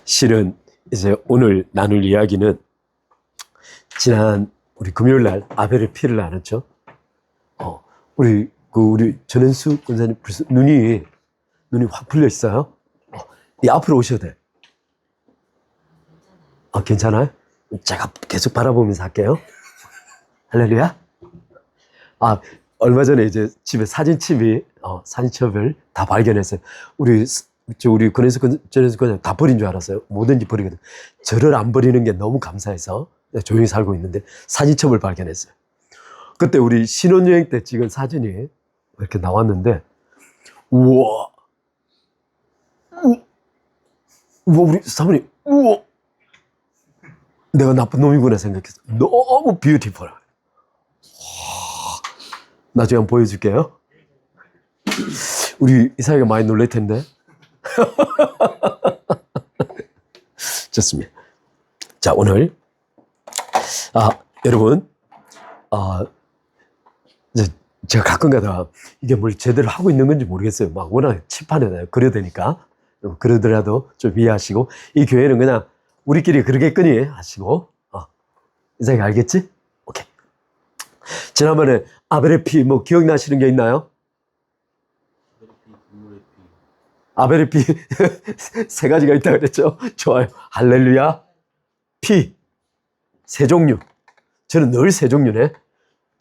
실은 이제 오늘 나눌 이야기는 지난 우리 금요일 날 아벨의 피를 나눴죠. 우리 전현수 권사님 벌써 눈이 확 풀려 있어요. 이 앞으로 오셔도 돼. 괜찮아요? 제가 계속 바라보면서 할게요. 할렐루야. 얼마 전에 이제 집에 사진첩을 다 발견했어요. 우리 전현수 권사님 다 버린 줄 알았어요. 뭐든지 버리거든. 저를 안 버리는 게 너무 감사해서 조용히 살고 있는데 사진첩을 발견했어요. 그때 우리 신혼여행 때 찍은 사진이 이렇게 나왔는데, 우와, 우리 사모님, 우와, 내가 나쁜 놈이구나 생각했어. 너무 뷰티풀해. 나중에 한번 보여줄게요. 우리 이사이가 많이 놀랄 텐데. 좋습니다. 자, 오늘 여러분, 이제 제가 가끔가다 이게 뭘 제대로 하고 있는 건지 모르겠어요. 막 워낙 칠판에다 그려야 되니까. 그러더라도 좀 이해하시고, 이 교회는 그냥 우리끼리 그러겠거니 하시고, 이사이가 알겠지? 오케이. 지난번에 아벨의 피 기억나시는 게 있나요? 아벨의 피 세 가지가 있다 그랬죠? 좋아요. 할렐루야. 피 세 종류. 저는 늘 세 종류네.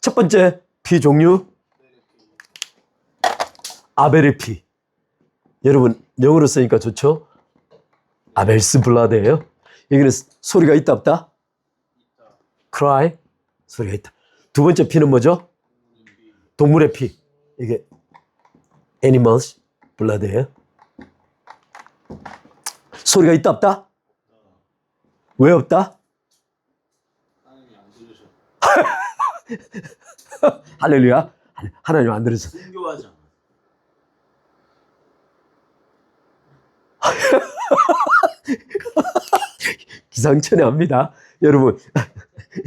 첫 번째 피 종류, 아벨의 피. 여러분 영어로 쓰니까 좋죠? 아벨스 블라드예요. 여기는 소리가 있다 없다? cry, 소리가 있다. 두 번째 피는 뭐죠? 동물의 피. 이게 animals blood예요. 소리가 있다 없다? 왜 없다? 하나님이 안 들으셔. 할렐루야. 하나님 안 들으셔. 순교하지 않아. 기상천외합니다. 여러분,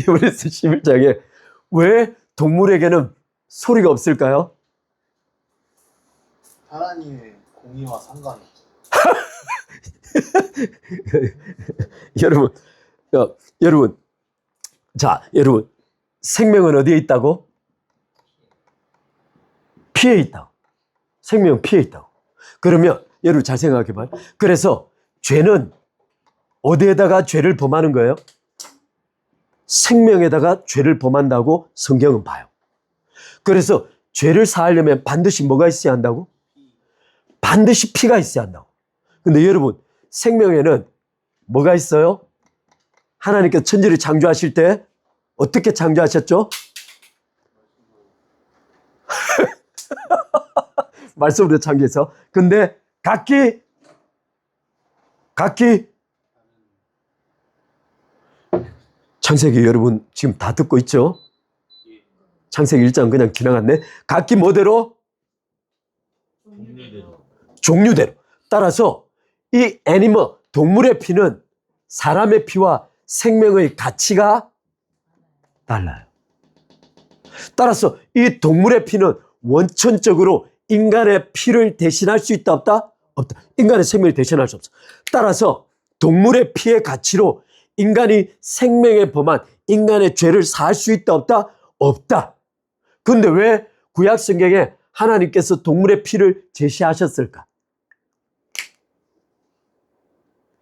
이번에서 11장에 왜 동물에게는 소리가 없을까요? 하나님의 공의와 상관이 없어. 여러분, 생명은 어디에 있다고? 피에 있다고. 생명은 피에 있다고. 그러면 여러분 잘 생각해 봐요. 그래서 죄는 어디에다가 죄를 범하는 거예요? 생명에다가 죄를 범한다고 성경은 봐요. 그래서 죄를 사하려면 반드시 뭐가 있어야 한다고? 반드시 피가 있어야 한다고. 근데 여러분, 생명에는 뭐가 있어요? 하나님께서 천지를 창조하실 때 어떻게 창조하셨죠? 말씀으로 창조해서. 근데 각기 창세기 여러분 지금 다 듣고 있죠? 창세기 1장 그냥 지나갔네. 각기 뭐대로? 종류대로. 따라서 이 애니멀, 동물의 피는 사람의 피와 생명의 가치가 달라요. 따라서 이 동물의 피는 원천적으로 인간의 피를 대신할 수 있다 없다? 없다. 인간의 생명을 대신할 수 없어. 따라서 동물의 피의 가치로 인간이 생명에 범한 인간의 죄를 사할 수 있다 없다? 없다. 근데 왜 구약 성경에 하나님께서 동물의 피를 제시하셨을까?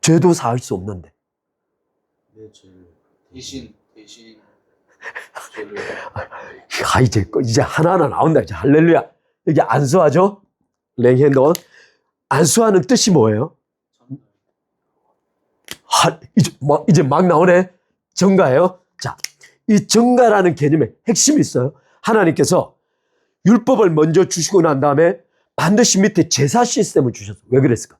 죄도 사할 수 없는데. 내 죄를 대신 죄를. 이제 하나하나 나온다. 이제 할렐루야. 여기 안수하죠? 랭핸드온. 안수하는 뜻이 뭐예요? 이제 막 나오네. 정가예요. 자, 이 정가라는 개념에 핵심이 있어요. 하나님께서 율법을 먼저 주시고 난 다음에 반드시 밑에 제사 시스템을 주셨어요. 왜 그랬을까?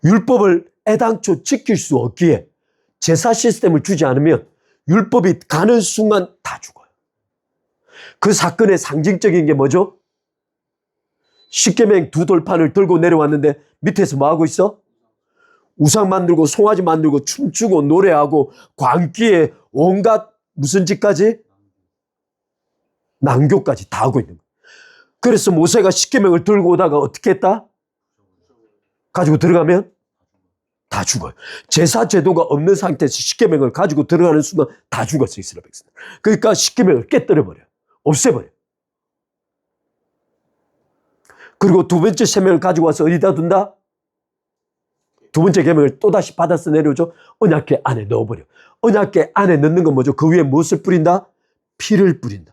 율법을 애당초 지킬 수 없기에 제사 시스템을 주지 않으면 율법이 가는 순간 다 죽어요. 그 사건의 상징적인 게 뭐죠? 십계명 두 돌판을 들고 내려왔는데 밑에서 뭐 하고 있어? 우상 만들고 송아지 만들고 춤추고 노래하고 광기에 온갖 무슨 짓까지? 낭교까지 다 하고 있는 거예요. 그래서 모세가 십계명을 들고 오다가 어떻게 했다? 가지고 들어가면 다 죽어요. 제사 제도가 없는 상태에서 십계명을 가지고 들어가는 순간 다 죽었어요, 이스라엘 백성. 그러니까 십계명을 깨뜨려버려요. 없애버려요. 그리고 두 번째 세명을 가지고 와서 어디다 둔다? 두 번째 계명을 또다시 받아서 내려오죠. 언약궤 안에 넣어버려. 언약궤 안에 넣는 건 뭐죠? 그 위에 무엇을 뿌린다? 피를 뿌린다.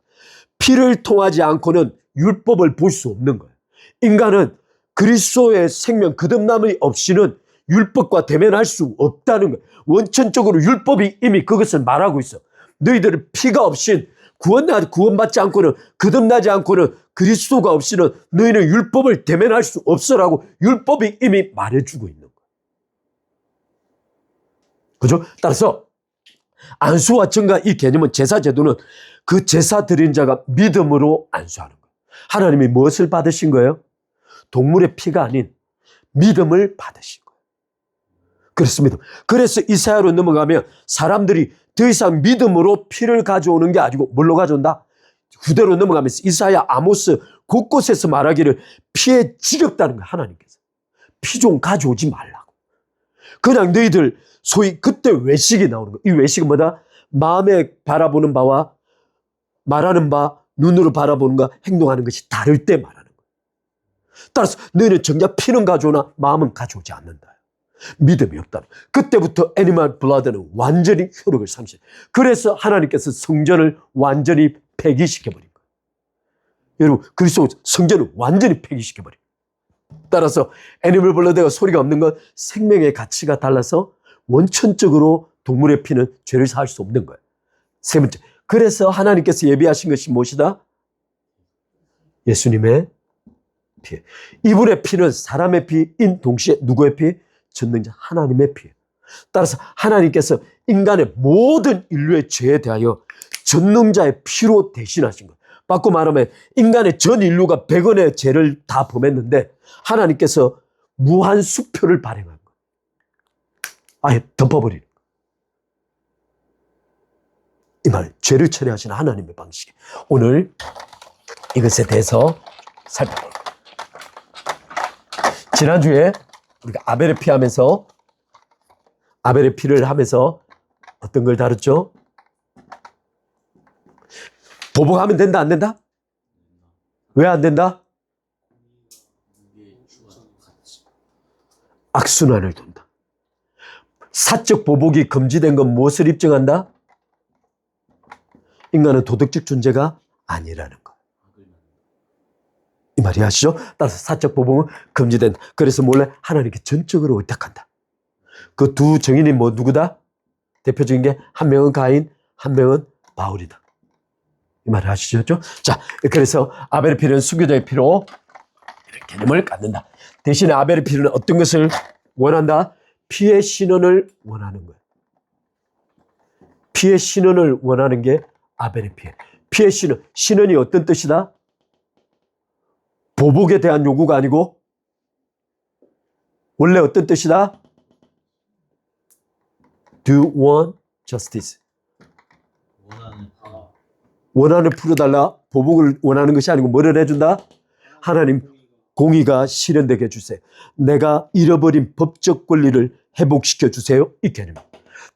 피를 통하지 않고는 율법을 볼 수 없는 거예요. 인간은 그리스도의 생명 거듭남이 없이는 율법과 대면할 수 없다는 거예요. 원천적으로 율법이 이미 그것을 말하고 있어. 너희들은 피가 없인 구원받지 않고는 거듭나지 않고는 그리스도가 없이는 너희는 율법을 대면할 수 없어라고 율법이 이미 말해주고 있는 거예요. 그죠? 따라서 안수와 증가 이 개념은 제사 제도는 그 제사 드린 자가 믿음으로 안수하는 거예요. 하나님이 무엇을 받으신 거예요? 동물의 피가 아닌 믿음을 받으신 거예요. 그렇습니다. 그래서 이사야로 넘어가면 사람들이 더 이상 믿음으로 피를 가져오는 게 아니고 뭘로 가져온다? 후대로 넘어가면서 이사야, 아모스 곳곳에서 말하기를 피에 지겹다는 거예요. 하나님께서. 피 좀 가져오지 말라고. 그냥 너희들 소위 그때 외식이 나오는 거예요. 이 외식은 뭐다? 마음에 바라보는 바와 말하는 바, 눈으로 바라보는 바, 행동하는 것이 다를 때 말하는 거예요. 따라서 너희는 정작 피는 가져오나 마음은 가져오지 않는다. 믿음이 없다. 그때부터 애니멀 블러드는 완전히 효력을 상실해요. 그래서 하나님께서 성전을 완전히 폐기시켜버린 거예요. 여러분, 그리스도 성전을 완전히 폐기시켜버린 거예요. 따라서 애니멀 블러드가 소리가 없는 건 생명의 가치가 달라서 원천적으로 동물의 피는 죄를 사할 수 없는 거예요. 세 번째, 그래서 하나님께서 예비하신 것이 무엇이다? 예수님의 피. 이분의 피는 사람의 피인 동시에 누구의 피? 전능자 하나님의 피예요. 따라서 하나님께서 인간의 모든 인류의 죄에 대하여 전능자의 피로 대신하신 거예요. 바꿔 말하면 인간의 전 인류가 100원의 죄를 다 범했는데 하나님께서 무한 수표를 발행한 거예요. 아예 덮어버리는 거예요. 이 말, 죄를 처리하시는 하나님의 방식. 오늘 이것에 대해서 살펴볼게요. 지난주에 우리가 아벨의 피 하면서 아벨의 피를 하면서 어떤 걸 다뤘죠? 보복하면 된다, 안 된다? 왜 안 된다? 악순환을 돈다. 사적 보복이 금지된 건 무엇을 입증한다? 인간은 도덕적 존재가 아니라는 거. 이 말이 아시죠? 따라서 사적 보복은 금지된. 그래서 몰래 하나님께 전적으로 의탁한다. 그 두 증인이 뭐 누구다? 대표적인 게 한 명은 가인, 한 명은 바울이다. 이 말을 아시죠? 자, 그래서 아벨의 피는 순교자의 피로 개념을 갖는다. 대신에 아벨의 피는 어떤 것을 원한다? 피의 신원을 원하는 거예요. 피의 신원을 원하는 게 아벨의 피예요. 피의 신원. 신원이 어떤 뜻이다? 보복에 대한 요구가 아니고 원래 어떤 뜻이다? Do want justice. 원한을 풀어달라. 보복을 원하는 것이 아니고 뭐를 해준다? 하나님 공의가 실현되게 해주세요. 내가 잃어버린 법적 권리를 회복시켜 주세요. 이 개념입니다.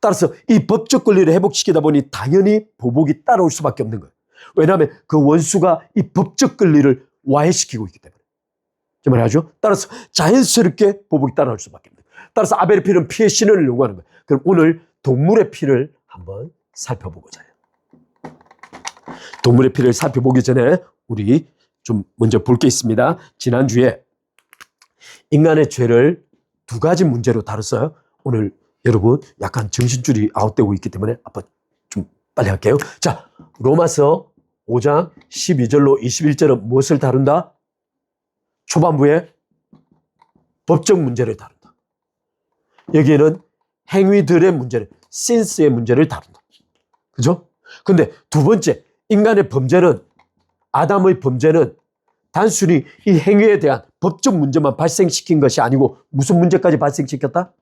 따라서 이 법적 권리를 회복시키다 보니 당연히 보복이 따라올 수밖에 없는 거예요. 왜냐하면 그 원수가 이 법적 권리를 와해시키고 있기 때문에. 그 말이죠. 따라서 자연스럽게 보복이 따라올 수밖에 없는 거예요. 따라서 아벨의 피는 피의 신원을 요구하는 거예요. 그럼 오늘 동물의 피를 한번 살펴보고자 해요. 동물의 피를 살펴보기 전에 우리 좀 먼저 볼 게 있습니다. 지난주에 인간의 죄를 두 가지 문제로 다뤘어요. 오늘 여러분 약간 정신줄이 아웃되고 있기 때문에 한번 좀 빨리 할게요. 자, 로마서 5장 12절로 21절은 무엇을 다룬다? 초반부에 법적 문제를 다룬다. 여기에는 행위들의 문제를, 신스의 문제를 다룬다. 그죠? 근데 두 번째, 인간의 범죄는, 아담의 범죄는 단순히 이 행위에 대한 법적 문제만 발생시킨 것이 아니고 무슨 문제까지 발생시켰다?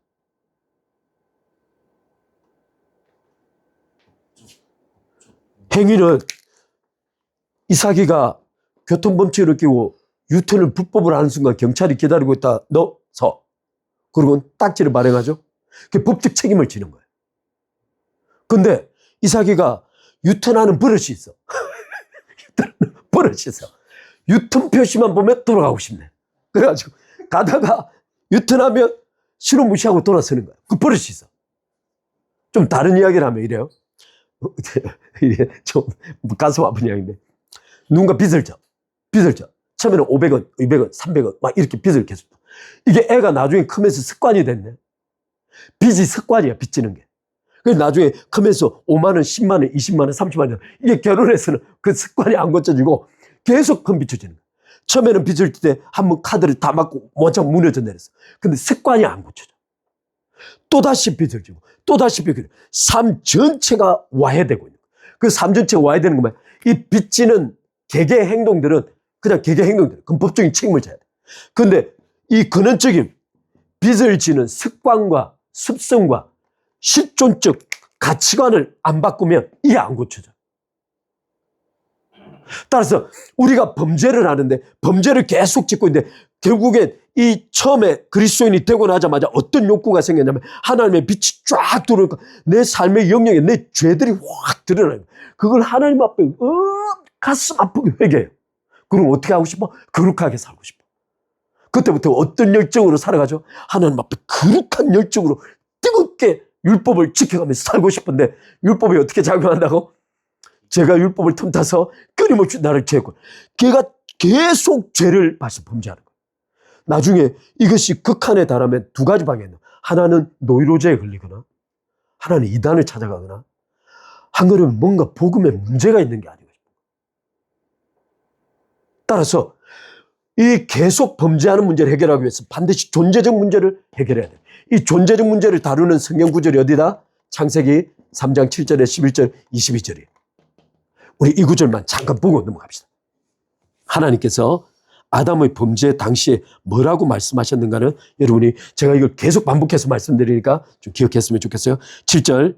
행위는 이삭이가 교통범칙을 끼고 유턴을 불법으로 하는 순간 경찰이 기다리고 있다. 너 서. 그리고 딱지를 발행하죠. 그 법적 책임을 지는 거예요. 근데 이삭이가 유턴하는 버릇이 있어. 유턴하는 버릇이 있어. 유턴 표시만 보면 돌아가고 싶네. 그래가지고 가다가 유턴하면 신호 무시하고 돌아서는 거야. 그 버릇이 있어. 좀 다른 이야기를 하면 이래요. 이게 좀 가슴 아픈 이야기인데, 누군가 빚을 져. 처음에는 500원, 200원, 300원 막 이렇게 빚을 계속 줘. 이게 애가 나중에 크면서 습관이 됐네. 빚이 습관이야, 빚지는 게. 그래서 나중에 크면서 5만 원, 10만 원, 20만 원, 30만 원, 이게 결혼해서는 그 습관이 안 고쳐지고 계속 큰 빚을 지는 거야. 처음에는 빚을 질 때 한번 카드를 다 맞고 원창 무너져 내렸어. 근데 습관이 안 고쳐져. 또다시 빚을 지고 또다시 빚을 지고 삶 전체가 와해되고 있는 거야. 그 삶 전체가 와해되는 거면 이 빚지는 개개의 행동들은 그냥 개개의 행동들, 그건 법적인 책임을 져야 돼. 근데 이 근원적인 빚을 지는 습관과 습성과 실존적 가치관을 안 바꾸면 이게 안 고쳐져. 따라서 우리가 범죄를 하는데 범죄를 계속 짓고 있는데 결국엔 이 처음에 그리스도인이 되고 나자마자 어떤 욕구가 생겼냐면 하나님의 빛이 쫙 들어오니까 내 삶의 영역에 내 죄들이 확 드러나요. 그걸 하나님 앞에 가슴 아프게 회개해요. 그럼 어떻게 하고 싶어? 거룩하게 살고 싶어. 그때부터 어떤 열정으로 살아가죠? 하나님 앞에 거룩한 열정으로 뜨겁게 율법을 지켜가면서 살고 싶은데 율법이 어떻게 작용한다고? 제가 율법을 틈타서 끊임없이 나를 죄고 걔가 계속 죄를 봐서 범죄하는 거예요. 나중에 이것이 극한에 달하면 두 가지 방향이 있는 거예요. 하나는 노이로제에 걸리거나 하나는 이단을 찾아가거나 한 걸음 뭔가 복음에 문제가 있는 게 아니에요. 따라서 이 계속 범죄하는 문제를 해결하기 위해서 반드시 존재적 문제를 해결해야 돼요. 이 존재적 문제를 다루는 성경 구절이 어디다? 창세기 3장 7절에 11절, 22절이에요. 우리 이 구절만 잠깐 보고 넘어갑시다. 하나님께서 아담의 범죄 당시에 뭐라고 말씀하셨는가는 여러분이 제가 이걸 계속 반복해서 말씀드리니까 좀 기억했으면 좋겠어요. 7절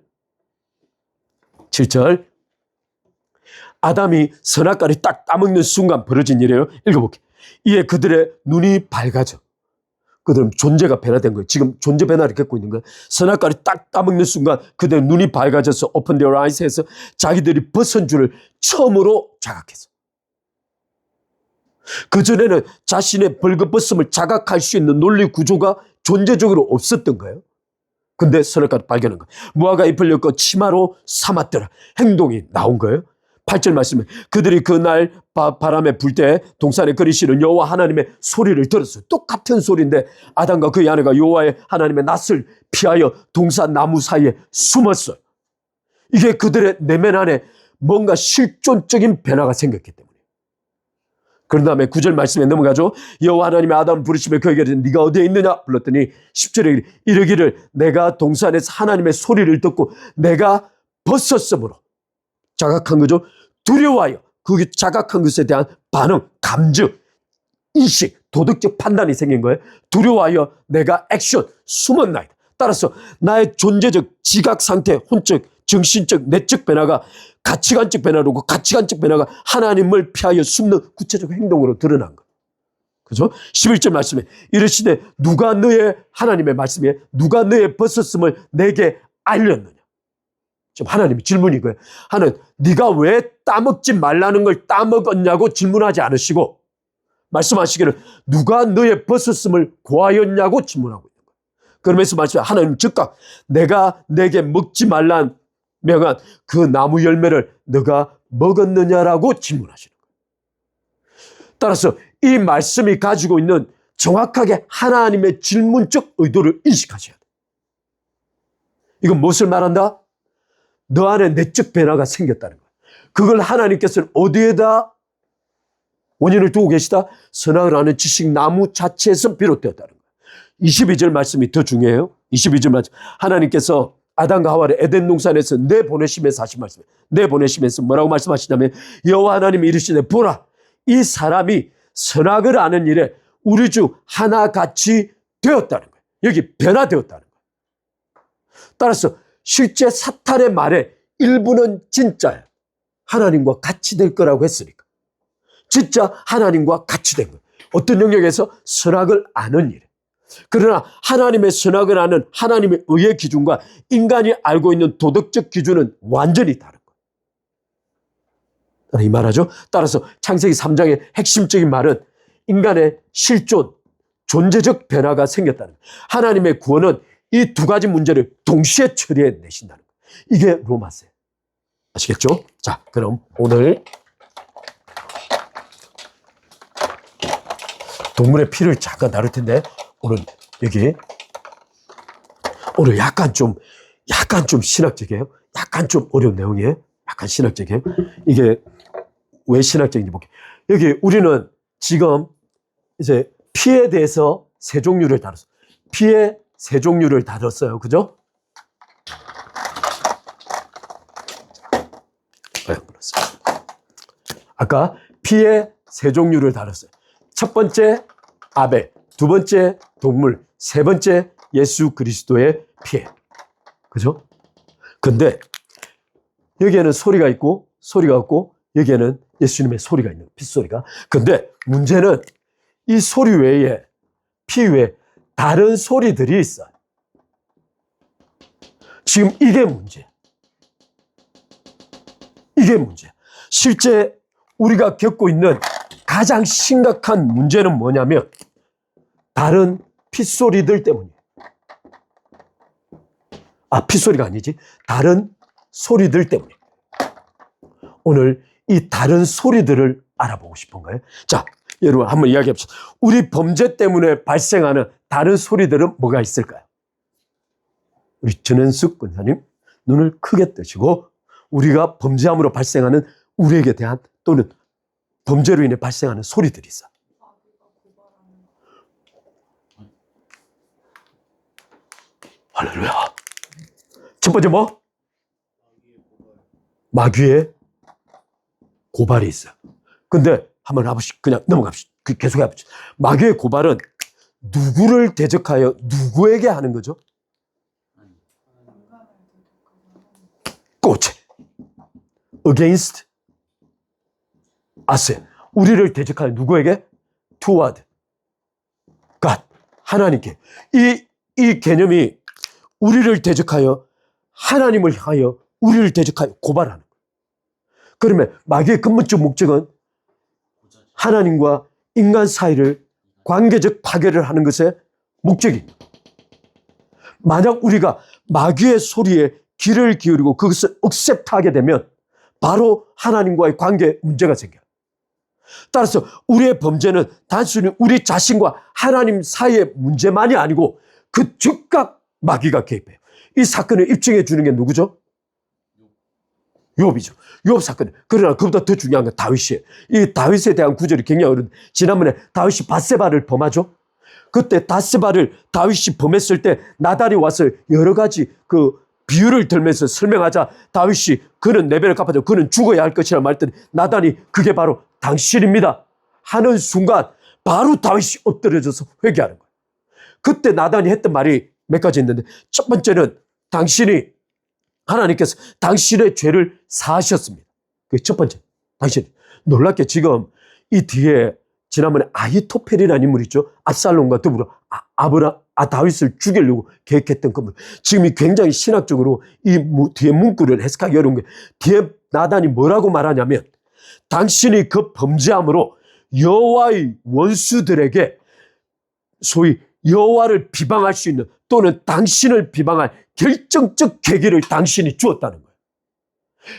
아담이 선악과를 딱 따먹는 순간 벌어진 일이에요. 읽어볼게요. 이에 그들의 눈이 밝아져. 그들은 존재가 변화된 거예요. 지금 존재 변화를 겪고 있는 거예요. 선악과를 딱 따먹는 순간 그들의 눈이 밝아져서 open their eyes 해서 자기들이 벗은 줄을 처음으로 자각했어. 그전에는 자신의 벌거벗음을 자각할 수 있는 논리 구조가 존재적으로 없었던 거예요. 근데 선악과를 발견한 거예요. 무화과 잎을 엮어 치마로 삼았더라. 행동이 나온 거예요. 8절 말씀에 그들이 그날 바람에 불 때 동산에 거리시는 여호와 하나님의 소리를 들었어요. 똑같은 소리인데 아담과 그의 아내가 여호와의 하나님의 낯을 피하여 동산 나무 사이에 숨었어요. 이게 그들의 내면 안에 뭔가 실존적인 변화가 생겼기 때문에. 그런 다음에 9절 말씀에 넘어가죠. 여호와 하나님의 아담을 부르시며 그에게 네가 어디에 있느냐 불렀더니 10절에 이르기를 내가 동산에서 하나님의 소리를 듣고 내가 벗었으므로 자각한 거죠. 두려워하여 그 자각한 것에 대한 반응, 감정, 인식, 도덕적 판단이 생긴 거예요. 두려워하여 내가 액션, 숨었나이다. 따라서 나의 존재적 지각 상태, 혼적, 정신적, 내적 변화가 가치관적 변화로 가치관적 변화가 하나님을 피하여 숨는 구체적 행동으로 드러난 거예요. 그죠? 11절 말씀에 이르시되 누가 너의 하나님의 말씀에 누가 너의 벗었음을 내게 알렸느냐. 지금 하나님의 질문이 거예요. 하나님, 네가 왜 따먹지 말라는 걸 따먹었냐고 질문하지 않으시고 말씀하시기를 누가 너의 벗었음을 고하였냐고 질문하고 있는 거예요. 그러면서 말씀하시면 하나님 즉각 내가 내게 먹지 말란 명한 그 나무 열매를 너가 먹었느냐라고 질문하시는 거예요. 따라서 이 말씀이 가지고 있는 정확하게 하나님의 질문적 의도를 인식하셔야 돼요. 이건 무엇을 말한다? 너 안에 내적 변화가 생겼다는 거예요. 그걸 하나님께서는 어디에다 원인을 두고 계시다? 선악을 아는 지식 나무 자체에서 비롯되었다는 거예요. 22절 말씀이 더 중요해요. 22절 말씀. 하나님께서 아담과 하와를 에덴 동산에서 내보내시면서 하신 말씀. 내보내시면서 뭐라고 말씀하시냐면 여호와 하나님이 이르시되 보라 이 사람이 선악을 아는 일에 우리 주 하나같이 되었다는 거예요. 여기 변화되었다는 거예요. 따라서 실제 사탄의 말에 일부는 진짜예요. 하나님과 같이 될 거라고 했으니까. 진짜 하나님과 같이 된 거예요. 어떤 영역에서 선악을 아는 일. 그러나 하나님의 선악을 아는 하나님의 의의 기준과 인간이 알고 있는 도덕적 기준은 완전히 다른 거예요. 이 말하죠. 따라서 창세기 3장의 핵심적인 말은 인간의 실존, 존재적 변화가 생겼다는 거예요. 하나님의 구원은 이 두 가지 문제를 동시에 처리해 내신다는 거예요. 이게 로마서예요. 아시겠죠? 자, 그럼 오늘 동물의 피를 잠깐 다룰 텐데 오늘 여기 오늘 약간 좀 신학적이에요. 약간 좀 어려운 내용이에요. 약간 신학적이에요. 이게 왜 신학적인지 볼게요. 여기 우리는 지금 이제 피에 대해서 세 종류를 다뤘어요. 피의 세 종류를 다뤘어요. 그죠? 아까 피의 세 종류를 다뤘어요. 첫 번째 아벨, 두 번째 동물, 세 번째 예수 그리스도의 피예요. 그죠? 근데 여기에는 소리가 있고 소리가 없고 여기에는 예수님의 소리가 있는 핏소리가. 근데 문제는 이 소리 외에 피 외에 다른 소리들이 있어요. 지금 이게 문제예요. 이게 문제예요. 실제 우리가 겪고 있는 가장 심각한 문제는 뭐냐면 다른 핏소리들 때문이에요. 핏소리가 아니지. 다른 소리들 때문에. 오늘 이 다른 소리들을 알아보고 싶은 거예요. 자, 여러분 한번 이야기해봅시다. 우리 범죄 때문에 발생하는 다른 소리들은 뭐가 있을까요? 우리 전현숙 권사님 눈을 크게 뜨시고 우리가 범죄함으로 발생하는 우리에게 대한 또는 범죄로 인해 발생하는 소리들이 있어. 할렐루야. 첫 번째 뭐? 마귀의 고발이 있어요. 근데 한번 해보시, 그냥 넘어갑시다. 계속 해봅시다. 마귀의 고발은 누구를 대적하여 누구에게 하는 거죠? 꼬체. Against us. 우리를 대적하여 누구에게? Toward God. 하나님께. 이 개념이 우리를 대적하여 하나님을 향하여 우리를 대적하여 고발하는 거예요. 그러면 마귀의 근본적 목적은 하나님과 인간 사이를 관계적 파괴를 하는 것의 목적입니다. 만약 우리가 마귀의 소리에 귀를 기울이고 그것을 억셉트하게 되면 바로 하나님과의 관계에 문제가 생겨요. 따라서 우리의 범죄는 단순히 우리 자신과 하나님 사이의 문제만이 아니고 그 즉각 마귀가 개입해요. 이 사건을 입증해 주는 게 누구죠? 욥이죠. 욥 사건. 그러나 그보다 더 중요한 건 다윗이에요. 이 다윗에 대한 구절이 굉장히 어려운데 지난번에 다윗이 밧세바를 범하죠. 그때 밧세바를 다윗이 범했을 때 나단이 와서 여러 가지 그 비유를 들면서 설명하자 다윗이 그는 레벨을 갚아줘. 그는 죽어야 할 것이라 말했더니 나단이 그게 바로 당신입니다 하는 순간 바로 다윗이 엎드려져서 회개하는 거예요. 그때 나단이 했던 말이 몇 가지 있는데 첫 번째는 하나님께서 당신의 죄를 사하셨습니다. 그게 첫 번째. 당신. 놀랍게 지금 이 뒤에 지난번에 아히토펠이라는 인물이 있죠. 압살롬과 더불어 다윗을 죽이려고 계획했던 건물. 지금 이 굉장히 신학적으로 이 뒤에 문구를 해석하기 어려운 게 뒤에 나단이 뭐라고 말하냐면 당신이 그 범죄함으로 여호와의 원수들에게 소위 여호와를 비방할 수 있는 또는 당신을 비방할 결정적 계기를 당신이 주었다는 거예요.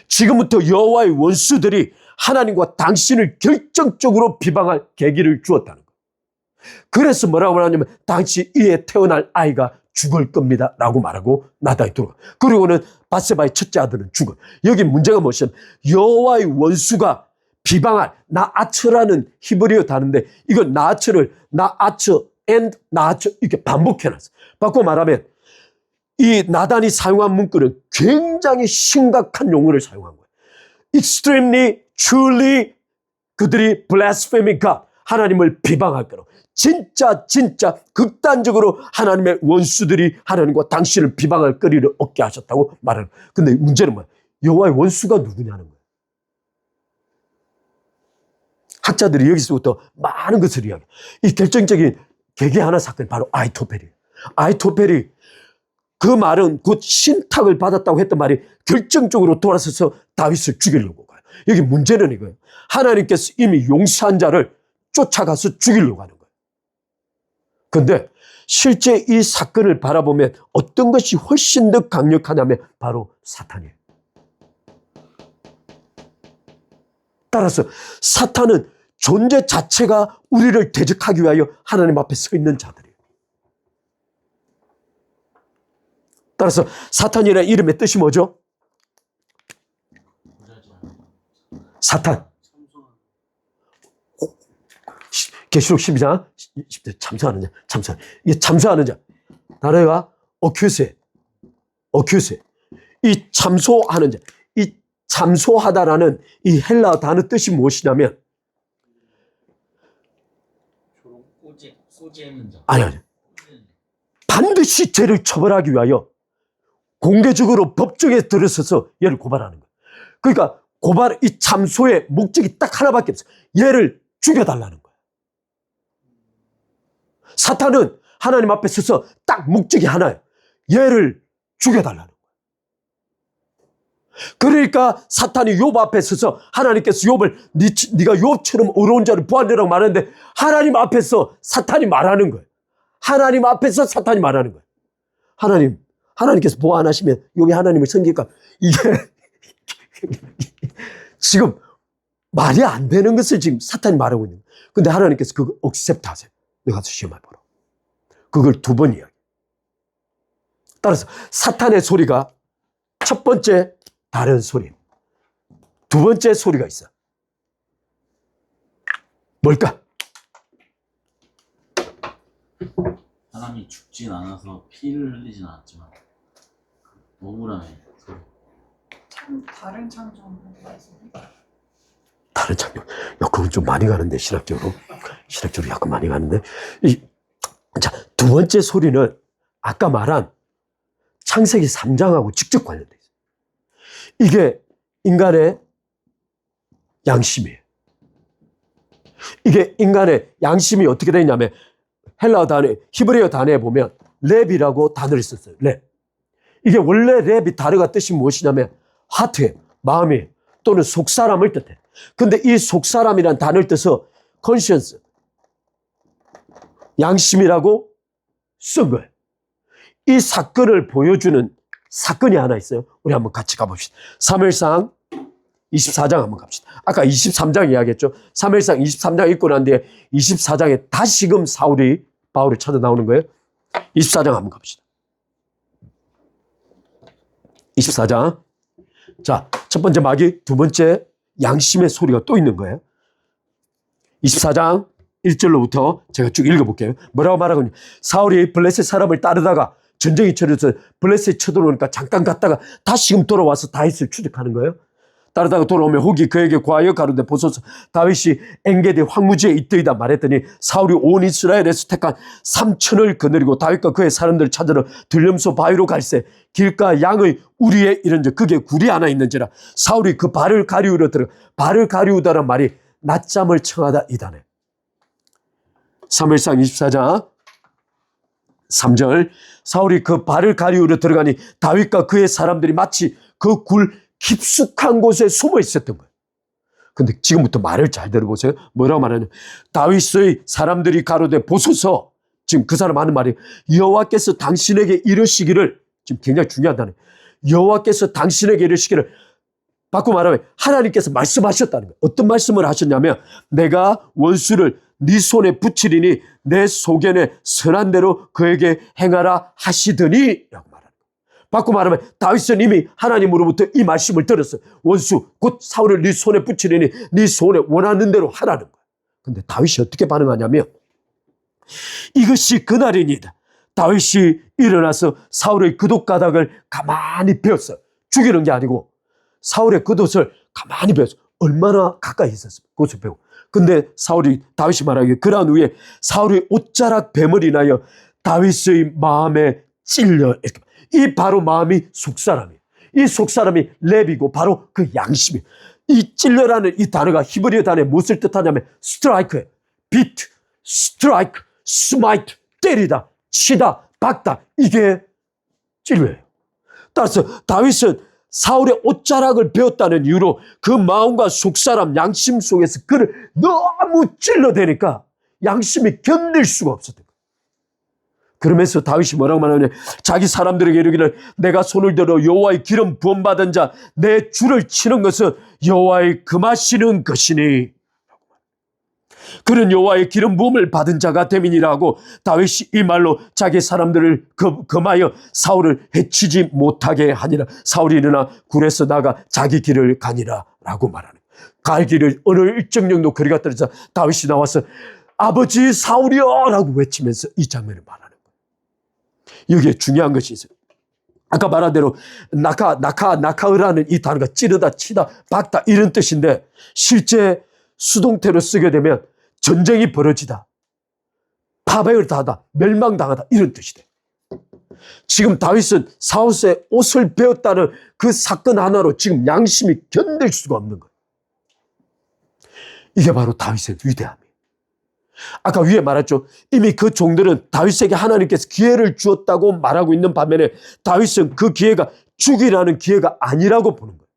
지금부터 여호와의 원수들이 하나님과 당신을 결정적으로 비방할 계기를 주었다는 거예요. 그래서 뭐라고 말하냐면 당신 이에 태어날 아이가 죽을 겁니다 라고 말하고 나단이 들어가. 그리고는 밧세바의 첫째 아들은 죽어. 여기 문제가 무엇이냐면 여호와의 원수가 비방할 나아처라는 히브리어 단어인데 이건 나아처를 나아처 and 나아처 이렇게 반복해놨어. 바꿔 말하면 이 나단이 사용한 문구는 굉장히 심각한 용어를 사용한 거예요. Extremely, truly 그들이 blasphemy God 하나님을 비방할 거라고. 진짜 극단적으로 하나님의 원수들이 하나님과 당신을 비방할 거리를 얻게 하셨다고 말하는 거예요. 근데 문제는 뭐야? 여호와의 원수가 누구냐는 거예요. 학자들이 여기서부터 많은 것을 이야기해요. 이 결정적인 계기 하나 사건이 바로 아이토펠이에요. 아이토펠이 그 말은 곧 신탁을 받았다고 했던 말이 결정적으로 돌아서서 다윗을 죽이려고 가요. 여기 문제는 이거예요. 하나님께서 이미 용서한 자를 쫓아가서 죽이려고 하는 거예요. 그런데 실제 이 사건을 바라보면 어떤 것이 훨씬 더 강력하냐면 바로 사탄이에요. 따라서 사탄은 존재 자체가 우리를 대적하기 위하여 하나님 앞에 서 있는 자들이에요. 따라서 사탄이라는 이름의 뜻이 뭐죠? 사탄. 계시록 12장 10대 참소하는 자, 참소하는. 이게 참소하는 자. 단어가 어큐세. 이 참소하는 자. 이 참소하다라는 이 헬라어 단어 뜻이 무엇이냐면 아니. 반드시 죄를 처벌하기 위하여 공개적으로 법정에 들어서서 얘를 고발하는 거예요. 그러니까 이 참소의 목적이 딱 하나밖에 없어요. 얘를 죽여달라는 거예요. 사탄은 하나님 앞에 서서 딱 목적이 하나예요. 얘를 죽여달라는 거예요. 그러니까 사탄이 욥 앞에 서서 하나님께서 욥을 네가 욥처럼 어려운 자를 보았느라고 말하는데 하나님 앞에서 사탄이 말하는 거예요. 하나님 앞에서 사탄이 말하는 거예요. 하나님께서 보호 안 하시면 욥이 하나님을 섬길까? 이게 지금 말이 안 되는 것을 지금 사탄이 말하고 있는 거예요. 근데 하나님께서 그걸 억셉트 하세요. 내가 가서 시험해보라. 그걸 2번 이야기. 따라서 사탄의 소리가 첫 번째 다른 소리. 2번째 소리가 있어. 뭘까? 사람이 죽진 않아서 피를 흘리진 않았지만 억울함의 소리. 다른 창조는 다른 창조. 야, 그건 좀 많이 가는데, 신학적으로 약간 많이 가는데. 자, 2번째 소리는 아까 말한 창세기 3장하고 직접 관련돼 있어요. 이게 인간의 양심이에요. 이게 인간의 양심이 어떻게 되냐면 헬라어 단어, 히브리어 단어에 보면 랩이라고 단어를 썼어요. 랩. 이게 원래 랩이 단어가 뜻이 무엇이냐면 하트예요. 마음이에요. 또는 속사람을 뜻해요. 근데 이 속사람이란 단어를 뜻서 conscience, 양심이라고 쓴 거예요. 이 사건을 보여주는 사건이 하나 있어요. 우리 한번 같이 가봅시다. 사무엘상 24장 한번 갑시다. 아까 23장 이야기했죠. 사무엘상 23장 읽고 난 뒤에 24장에 다시금 바울이 찾아 나오는 거예요. 24장 한번 갑시다. 24장. 자, 첫 번째 마귀, 2번째 양심의 소리가 또 있는 거예요. 24장 1절로부터 제가 쭉 읽어볼게요. 뭐라고 말하거든요. 사울이 블레셋 사람을 따르다가 전쟁이 쳐져서 블레셋 쳐들어오니까 잠깐 갔다가 다시금 돌아와서 다윗을 추적하는 거예요. 따르다가 돌아오면 혹이 그에게 구하여 가로되 보소서 다윗이 엔게디 황무지에 있더이다 말했더니 사울이 온 이스라엘에서 택한 3천을 거느리고 다윗과 그의 사람들을 찾으러 들렴소 바위로 갈새 길가 양의 우리에 이른즉 그게 굴이 하나 있는지라 사울이 그 발을 가리우려 들어가 발을 가리우다란 말이 낮잠을 청하다 이다네. 사무엘상 24장 3절 사울이 그 발을 가리우려 들어가니 다윗과 그의 사람들이 마치 그 굴 깊숙한 곳에 숨어 있었던 거예요. 근데 지금부터 말을 잘 들어보세요. 뭐라고 말하냐. 다윗의 사람들이 가로되 보소서. 지금 그 사람 하는 말이 여호와께서 당신에게 이르시기를 지금 굉장히 중요하다는 여호와께서 당신에게 이르시기를 바꾸고 말하면 하나님께서 말씀하셨다는 거예요. 어떤 말씀을 하셨냐면 내가 원수를 네 손에 붙이리니 내 소견에 선한 대로 그에게 행하라 하시더니 라고 말합니다. 바꾸고 말하면 다윗은 이미 하나님으로부터 이 말씀을 들었어요. 원수 곧 사울을 네 손에 붙이리니 네 손에 원하는 대로 하라는 거예요. 근데 다윗이 어떻게 반응하냐면 이것이 그날이니다. 다윗이 일어나서 사울의 긋옷가닥을 가만히 베었어요. 죽이는 게 아니고 사울의 긋옷을 가만히 베었어요. 얼마나 가까이 있었어요. 그것을 베고. 근데 다윗이 말하기에 그러한 후에 사울의 옷자락 뱀을 인하여 다윗의 마음에 찔려 이렇게. 이 바로 마음이 속사람이에요. 이 속사람이 랩이고 바로 그 양심이에요. 이 찔려라는 이 단어가 히브리어 단어에 무엇을 뜻하냐면 스트라이크예요. 비트, 스트라이크, 스마이트, 때리다, 치다, 박다. 이게 진리예요. 따라서 다윗은 사울의 옷자락을 배웠다는 이유로 그 마음과 속사람, 양심 속에서 그를 너무 찔러대니까 양심이 견딜 수가 없었던 거예요. 그러면서 다윗이 뭐라고 말하냐? 자기 사람들에게 이르기를 내가 손을 들어 여호와의 기름 부음 받은 자 내 주를 치는 것은 여호와의 금하시는 것이니 그는 여호와의 기름 부음을 받은 자가 됨이니라고 다윗이 이 말로 자기 사람들을 금하여 사울을 해치지 못하게 하니라. 사울이 일어나 굴에서 나가 자기 길을 가니라 라고 말하는 거예요. 갈 길을 어느 일정 정도 거리가 떨어져 다윗이 나와서 아버지 사울이여 라고 외치면서 이 장면을 말하는 거예요. 여기에 중요한 것이 있어요. 아까 말한 대로 나카으라는 이 단어가 찌르다, 치다, 박다 이런 뜻인데 실제 수동태로 쓰게 되면 전쟁이 벌어지다, 파괴를 당하다, 멸망당하다 이런 뜻이 돼. 지금 다윗은 사울의 옷을 베었다는 그 사건 하나로 지금 양심이 견딜 수가 없는 거예요. 이게 바로 다윗의 위대함이에요. 아까 위에 말했죠. 이미 그 종들은 다윗에게 하나님께서 기회를 주었다고 말하고 있는 반면에 다윗은 그 기회가 죽이라는 기회가 아니라고 보는 거예요.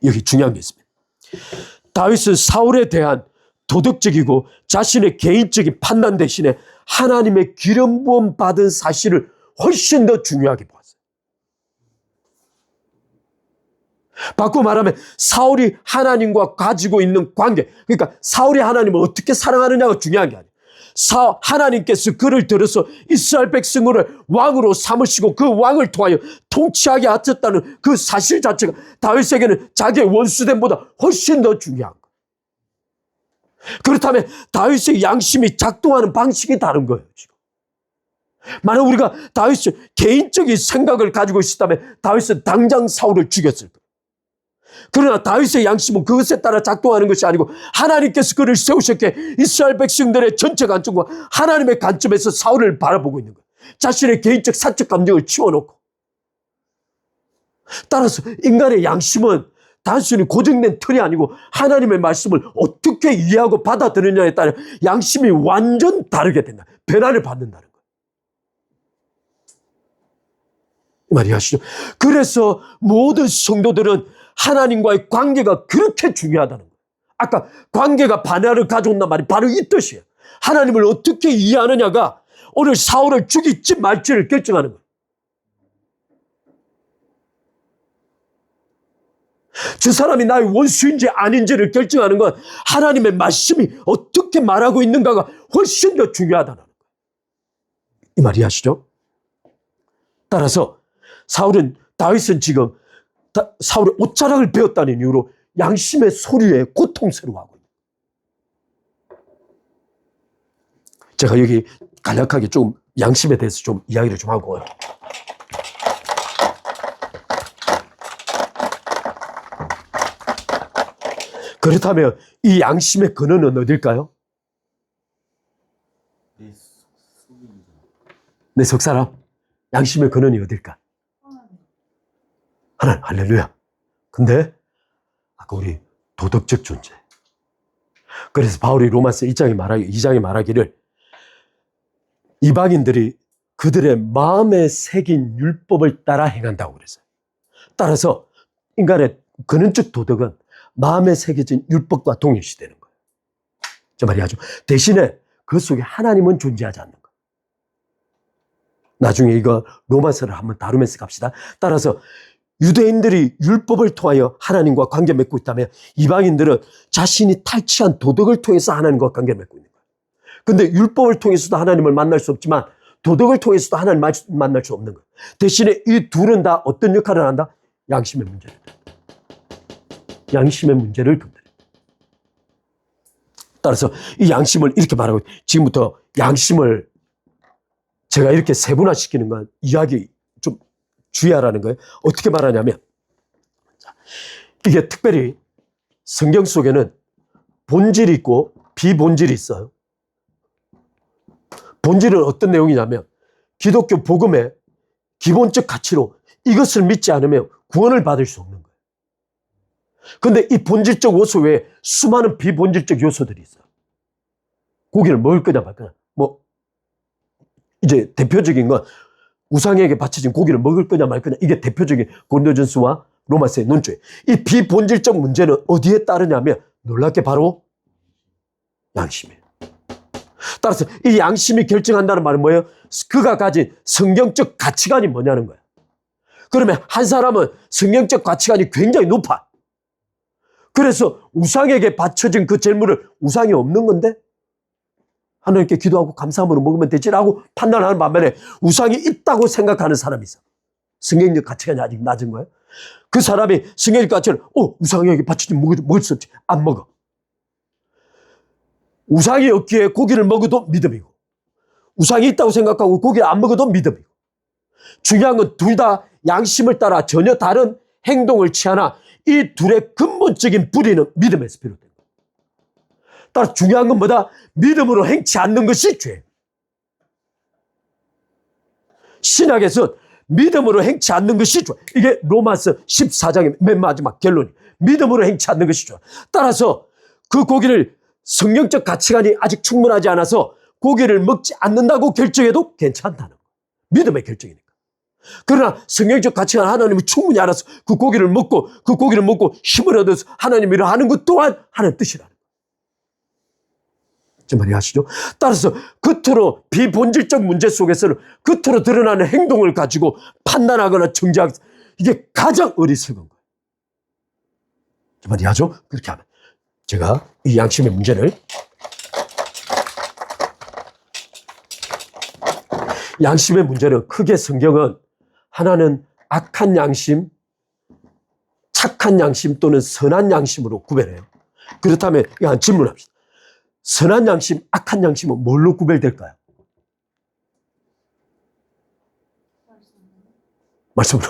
여기 중요한 게 있습니다. 다윗은 사울에 대한 도덕적이고 자신의 개인적인 판단 대신에 하나님의 기름 부음 받은 사실을 훨씬 더 중요하게 보았어요. 바꾸어 말하면 사울이 하나님과 가지고 있는 관계, 그러니까 사울이 하나님을 어떻게 사랑하느냐가 중요한 게 아니에요. 하나님께서 그를 들어서 이스라엘 백성을 왕으로 삼으시고 그 왕을 통하여 통치하게 하셨다는 그 사실 자체가 다윗에게는 자기의 원수됨보다 훨씬 더 중요한 거예요. 그렇다면 다윗의 양심이 작동하는 방식이 다른 거예요. 지금. 만약 우리가 다윗의 개인적인 생각을 가지고 있었다면 다윗은 당장 사울을 죽였을 거예요. 그러나 다윗의 양심은 그것에 따라 작동하는 것이 아니고 하나님께서 그를 세우셨기에 이스라엘 백성들의 전체 관점과 하나님의 관점에서 사울을 바라보고 있는 거예요. 자신의 개인적 사적 감정을 치워놓고. 따라서 인간의 양심은 단순히 고정된 틀이 아니고 하나님의 말씀을 어떻게 이해하고 받아들이느냐에 따라 양심이 완전 다르게 된다. 변화를 받는다는 거예요. 이 말이 아시죠? 그래서 모든 성도들은 하나님과의 관계가 그렇게 중요하다는 거예요. 아까 관계가 반야를 가져온단 말이 바로 이 뜻이에요. 하나님을 어떻게 이해하느냐가 오늘 사울을 죽일지 말지를 결정하는 거예요. 저 사람이 나의 원수인지 아닌지를 결정하는 건 하나님의 말씀이 어떻게 말하고 있는가가 훨씬 더 중요하다는 거예요. 이 말이 아시죠? 따라서 다윗은 지금 사울의 옷자락을 베었다는 이유로 양심의 소리에 고통스러워하고 있는 거예요. 제가 여기 간략하게 좀 양심에 대해서 좀 이야기를 좀 하고요. 그렇다면 이 양심의 근원은 어딜까요? 내 속사람 양심의 근원이 어딜까? 하나님, 할렐루야. 근데 아까 우리 도덕적 존재. 그래서 바울이 로마서 2장에 말하기를 이방인들이 그들의 마음에 새긴 율법을 따라 행한다고 그랬어요. 따라서 인간의 근원적 도덕은 마음에 새겨진 율법과 동일시되는 거예요. 저 말이 하죠. 대신에 그 속에 하나님은 존재하지 않는 거예요. 나중에 이거 로마서를 한번 다루면서 갑시다. 따라서 유대인들이 율법을 통하여 하나님과 관계 맺고 있다면 이방인들은 자신이 탈취한 도덕을 통해서 하나님과 관계 맺고 있는 거예요. 근데 율법을 통해서도 하나님을 만날 수 없지만 도덕을 통해서도 하나님을 만날 수 없는 거예요. 대신에 이 둘은 다 어떤 역할을 한다? 양심의 문제를 건드려요. 따라서 이 양심을 이렇게 말하고 지금부터 양심을 제가 이렇게 세분화시키는 건 이야기 좀 주의하라는 거예요. 어떻게 말하냐면 이게 특별히 성경 속에는 본질이 있고 비본질이 있어요. 본질은 어떤 내용이냐면 기독교 복음의 기본적 가치로 이것을 믿지 않으면 구원을 받을 수 없는 거예요. 그런데 이 본질적 요소 외에 수많은 비본질적 요소들이 있어요. 고기를 먹을 거냐 말 거냐. 뭐 이제 대표적인 건 우상에게 바쳐진 고기를 먹을 거냐 말 거냐. 이게 대표적인 고린도전서와 로마서의 논조예요. 이 비본질적 문제는 어디에 따르냐면 놀랍게 바로 양심이에요. 따라서 이 양심이 결정한다는 말은 뭐예요? 그가 가진 성경적 가치관이 뭐냐는 거예요. 그러면 한 사람은 성경적 가치관이 굉장히 높아. 그래서 우상에게 바쳐진 그 재물을 우상이 없는 건데 하나님께 기도하고 감사함으로 먹으면 되지라고 판단하는 반면에 우상이 있다고 생각하는 사람이 있어. 성경적 가치관이 아직 낮은 거예요. 그 사람이 성경적 가치를 우상에게 바쳐진 먹을 수 없지. 안 먹어. 우상이 없기에 고기를 먹어도 믿음이고 우상이 있다고 생각하고 고기를 안 먹어도 믿음이고 중요한 건 둘 다 양심을 따라 전혀 다른 행동을 취하나 이 둘의 근본적인 불의는 믿음에서 비롯된다. 따라 중요한 건 뭐다? 믿음으로 행치 않는 것이 죄. 신약에서 믿음으로 행치 않는 것이 죄. 이게 로마서 14장의 맨 마지막 결론이. 믿음으로 행치 않는 것이 죄. 따라서 그 고기를 성경적 가치관이 아직 충분하지 않아서 고기를 먹지 않는다고 결정해도 괜찮다는 거예요. 믿음의 결정이니까. 그러나 성경적 가치관 하나님이 충분히 알아서 그 고기를 먹고 힘을 얻어서 하나님 일을 하는 것 또한 하나님 뜻이라는 거예요. 좀 이해하시죠? 따라서 겉으로 비본질적 문제 속에서는 겉으로 드러나는 행동을 가지고 판단하거나 정죄하기 이게 가장 어리석은 거예요. 좀 이해하죠? 그렇게 하면 제가 이 양심의 문제를 양심의 문제는 크게 성경은 하나는 악한 양심, 착한 양심 또는 선한 양심으로 구별해요. 그렇다면 이거 한 질문합시다. 선한 양심, 악한 양심은 뭘로 구별될까요? 말씀으로.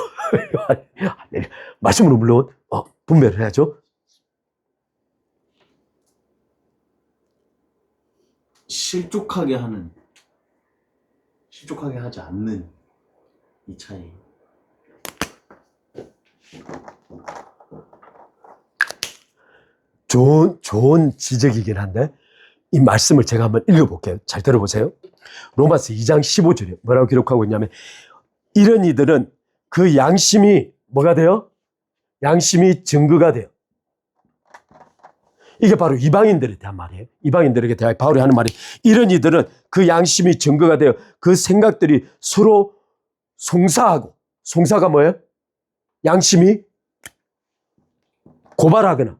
말씀으로 물론 분별을 해야죠. 실족하게 하지 않는 이 차이. 좋은 지적이긴 한데 이 말씀을 제가 한번 읽어볼게요. 잘 들어보세요. 로마서 2장 15절에 뭐라고 기록하고 있냐면 이런 이들은 그 양심이 뭐가 돼요? 양심이 증거가 돼요. 이게 바로 이방인들에 대한 말이에요. 이방인들에게 대하여 바울이 하는 말이 이런 이들은 그 양심이 증거가 되어 그 생각들이 서로 송사하고 송사가 뭐예요? 양심이 고발하거나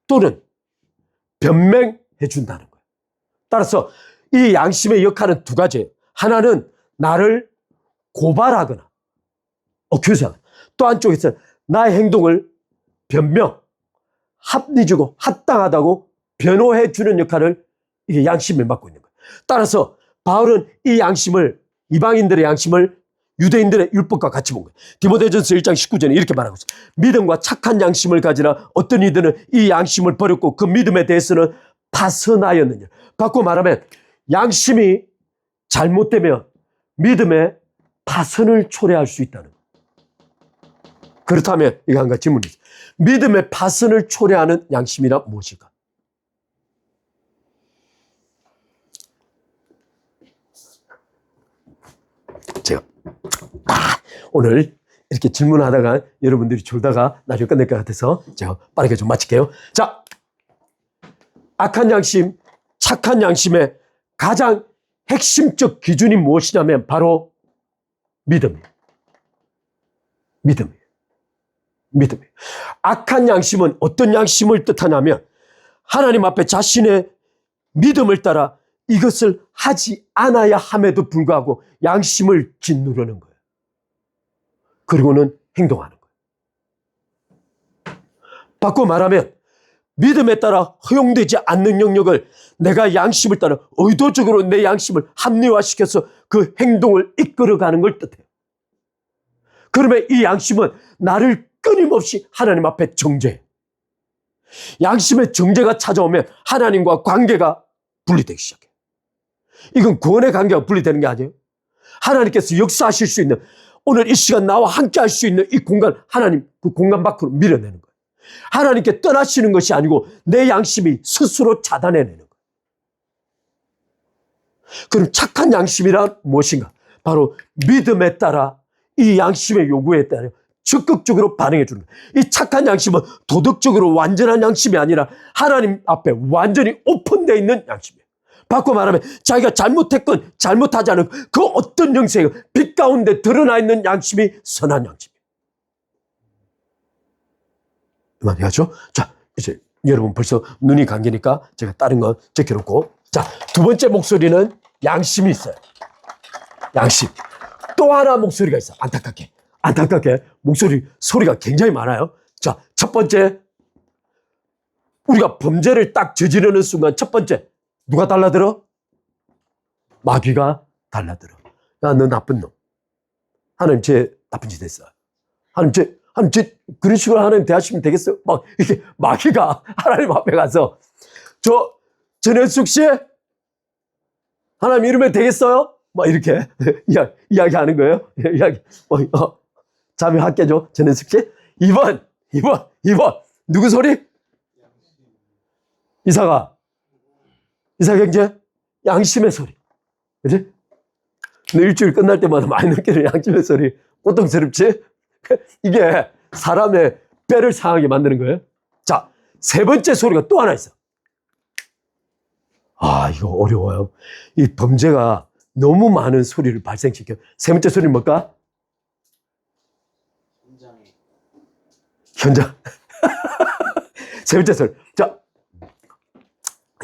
또는 변명해 준다는 거예요. 따라서 이 양심의 역할은 두 가지예요. 하나는 나를 고발하거나 규정하거나 또 한쪽에서 나의 행동을 변명 합리적이고 합당하다고 변호해 주는 역할을 이게 양심이 맡고 있는 거예요. 따라서 바울은 이 양심을 이방인들의 양심을 유대인들의 율법과 같이 본 거예요. 디모데전서 1장 19절에 이렇게 말하고 있어요. 믿음과 착한 양심을 가지라 어떤 이들은 이 양심을 버렸고 그 믿음에 대해서는 파선하였느냐. 바꿔 말하면 양심이 잘못되면 믿음에 파선을 초래할 수 있다는 거예요. 그렇다면 이거 한 가지 질문이 있어요. 믿음의 파선을 초래하는 양심이란 무엇일까? 제가 오늘 이렇게 질문하다가 여러분들이 졸다가 나중에 끝낼 것 같아서 제가 빠르게 좀 마칠게요. 자, 악한 양심, 착한 양심의 가장 핵심적 기준이 무엇이냐면 바로 믿음이에요. 믿음이에요. 믿음이에요. 악한 양심은 어떤 양심을 뜻하냐면 하나님 앞에 자신의 믿음을 따라 이것을 하지 않아야 함에도 불구하고 양심을 짓누르는 거예요. 그리고는 행동하는 거예요. 바꿔 말하면 믿음에 따라 허용되지 않는 영역을 내가 양심을 따라 의도적으로 내 양심을 합리화시켜서 그 행동을 이끌어가는 걸 뜻해요. 그러면 이 양심은 나를 끊임없이 하나님 앞에 정죄해요. 양심의 정죄가 찾아오면 하나님과 관계가 분리되기 시작해요. 이건 구원의 관계가 분리되는 게 아니에요. 하나님께서 역사하실 수 있는 오늘 이 시간 나와 함께 할 수 있는 이 공간, 하나님 그 공간 밖으로 밀어내는 거예요. 하나님께 떠나시는 것이 아니고 내 양심이 스스로 차단해내는 거예요. 그럼 착한 양심이란 무엇인가? 바로 믿음에 따라 이 양심의 요구에 따라 적극적으로 반응해 주는 거예요. 이 착한 양심은 도덕적으로 완전한 양심이 아니라 하나님 앞에 완전히 오픈되어 있는 양심이에요. 바꿔 말하면 자기가 잘못했건 잘못하지 않은 그 어떤 형태의 빛 가운데 드러나 있는 양심이 선한 양심이에요. 말이죠. 자, 이제 여러분 벌써 눈이 감기니까 제가 다른 건 제껴놓고. 자, 두 번째 목소리는 양심이 있어요. 양심. 또 하나 목소리가 있어. 안타깝게 소리가 굉장히 많아요. 자, 첫 번째, 우리가 범죄를 딱 저지르는 순간 첫 번째 누가 달라들어? 마귀가 달라들어. 야, 너 나쁜 놈. 하나님 제 나쁜 짓 했어. 하나님 제 그런 식으로 하나님 대하시면 되겠어요? 막 이렇게 마귀가 하나님 앞에 가서 전현숙 씨 하나님 이러면 되겠어요? 막 이렇게 이야기하는 거예요. 잠이 확 깨죠. 전현숙 씨. 2번 누구 소리? 이사 경제 양심의 소리. 그지? 너 일주일 끝날 때마다 많이 느끼는 양심의 소리. 고통스럽지? 이게 사람의 뼈를 상하게 만드는 거예요. 자, 세 번째 소리가 또 하나 있어. 아, 이거 어려워요. 이 범죄가 너무 많은 소리를 발생시켜요. 세 번째 소리는 뭘까? 현장. 세 번째 소리. 자,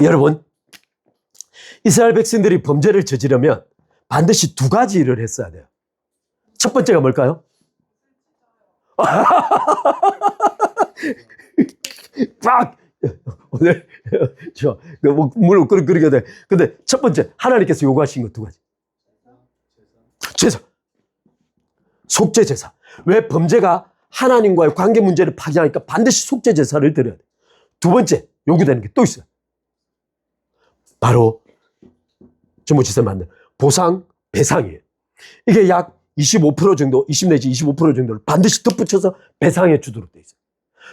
여러분, 이스라엘 백성들이 범죄를 저지르면 반드시 두 가지 일을 했어야 돼요. 첫 번째가 뭘까요? 빡! 오늘, 물론 그렇게 돼. 근데 첫 번째, 하나님께서 요구하신 것 두 가지. 제사. 속죄 제사. 왜 범죄가 하나님과의 관계 문제를 파괴하니까 반드시 속죄 제사를 드려야 돼. 두 번째, 요구되는 게 또 있어요. 바로, 전무지세 맞는 보상, 배상이에요. 이게 약 25% 정도, 20 내지 25% 정도를 반드시 덧붙여서 배상해 주도록 돼 있어요.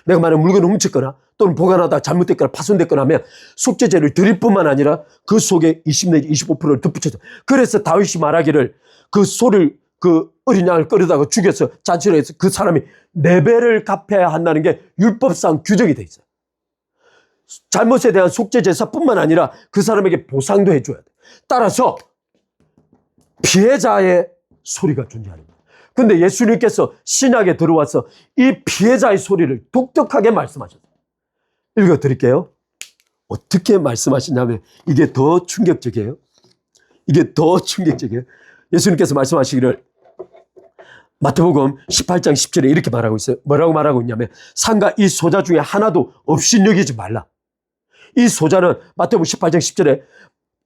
내가 만약 물건을 훔쳤거나 또는 보관하다가 잘못됐거나 파손됐거나 하면 속죄제를 드릴 뿐만 아니라 그 속에 20 내지 25%를 덧붙여서. 그래서 다윗이 말하기를 그 소를 그 어린 양을 끌어다가 죽여서 잔치를 해서 그 사람이 4배를 갚아야 한다는 게 율법상 규정이 돼 있어요. 잘못에 대한 속죄제사뿐만 아니라 그 사람에게 보상도 해줘야 돼. 따라서 피해자의 소리가 존재하는 거예요. 근데 예수님께서 신약에 들어와서 이 피해자의 소리를 독특하게 말씀하셨어요. 읽어드릴게요. 어떻게 말씀하시냐면 이게 더 충격적이에요. 예수님께서 말씀하시기를 마태복음 18장 10절에 이렇게 말하고 있어요. 뭐라고 말하고 있냐면 상가 이 소자 중에 하나도 없이 여기지 말라. 이 소자는 마태복음 18장 10절에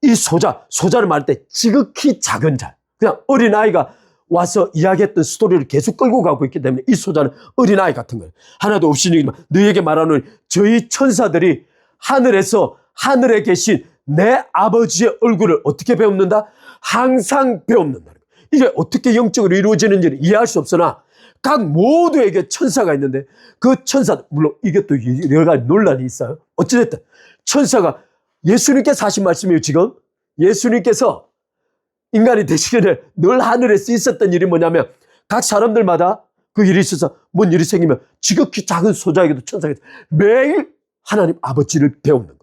이 소자를 말할 때 지극히 작은 자, 그냥 어린아이가 와서 이야기했던 스토리를 계속 끌고 가고 있기 때문에 이 소자는 어린아이 같은 거예요. 하나도 없이 여기지 말라. 너희에게 말하는 저희 천사들이 하늘에 계신 내 아버지의 얼굴을 어떻게 배웁는다? 항상 배웁는다. 이게 어떻게 영적으로 이루어지는지는 이해할 수 없으나 각 모두에게 천사가 있는데 그 천사, 물론 이게 또 여러 가지 논란이 있어요. 어찌됐든 천사가 예수님께서 하신 말씀이에요. 지금 예수님께서 인간이 되시기 전에 늘 하늘에서 있었던 일이 뭐냐면 각 사람들마다 그 일이 있어서 뭔 일이 생기면 지극히 작은 소자에게도 천사가 매일 하나님 아버지를 배우는 거예요.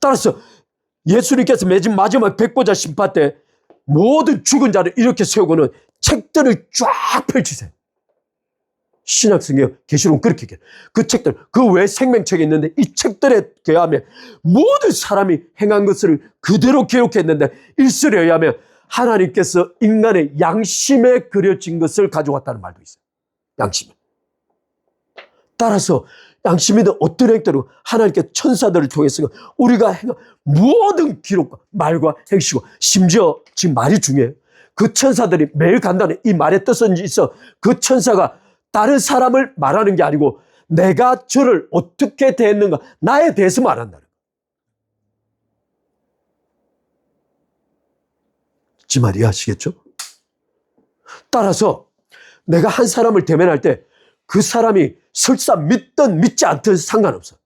따라서 예수님께서 매진 마지막 백보자 심판 때 모든 죽은 자를 이렇게 세우고는 책들을 쫙 펼치세요. 신약성경 계시록은 그렇게 얘기해요. 그 책들, 그 외에 생명책이 있는데 이 책들에 의하면 모든 사람이 행한 것을 그대로 기록했는데 일설에 의하면 하나님께서 인간의 양심에 그려진 것을 가져왔다는 말도 있어요. 양심에. 따라서 양심이든 어떤 행태로 하나님께 천사들을 통해서 우리가 행한 모든 기록과 말과 행시고 심지어 지금 말이 중요해요. 그 천사들이 매일 간다는 이 말의 뜻은 있어. 그 천사가 다른 사람을 말하는 게 아니고 내가 저를 어떻게 대했는가 나에 대해서 말한다는 거예요. 지 말 이해하시겠죠? 따라서 내가 한 사람을 대면할 때 그 사람이 설사 믿든 믿지 않든 상관없어.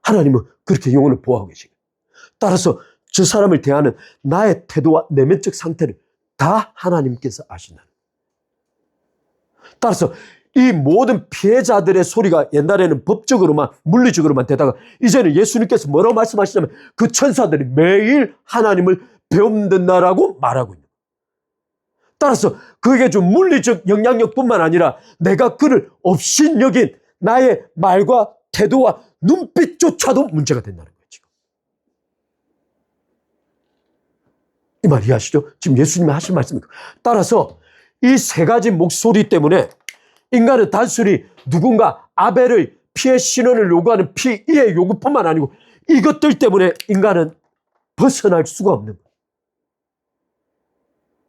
하나님은 그렇게 영혼을 보호하고 계시고 따라서 저 사람을 대하는 나의 태도와 내면적 상태를 다 하나님께서 아신다. 따라서 이 모든 피해자들의 소리가 옛날에는 법적으로만 물리적으로만 되다가 이제는 예수님께서 뭐라고 말씀하시냐면 그 천사들이 매일 하나님을 배움된다라고 말하고 있는 거예요. 따라서 그게 좀 물리적 영향력뿐만 아니라 내가 그를 업신여긴 나의 말과 태도와 눈빛조차도 문제가 된다는 거예요. 지금 이 말 이해하시죠? 지금 예수님이 하신 말씀입니다. 따라서 이 세 가지 목소리 때문에 인간은 단순히 누군가 아벨의 피의 신원을 요구하는 피의 요구뿐만 아니고 이것들 때문에 인간은 벗어날 수가 없는 거예요.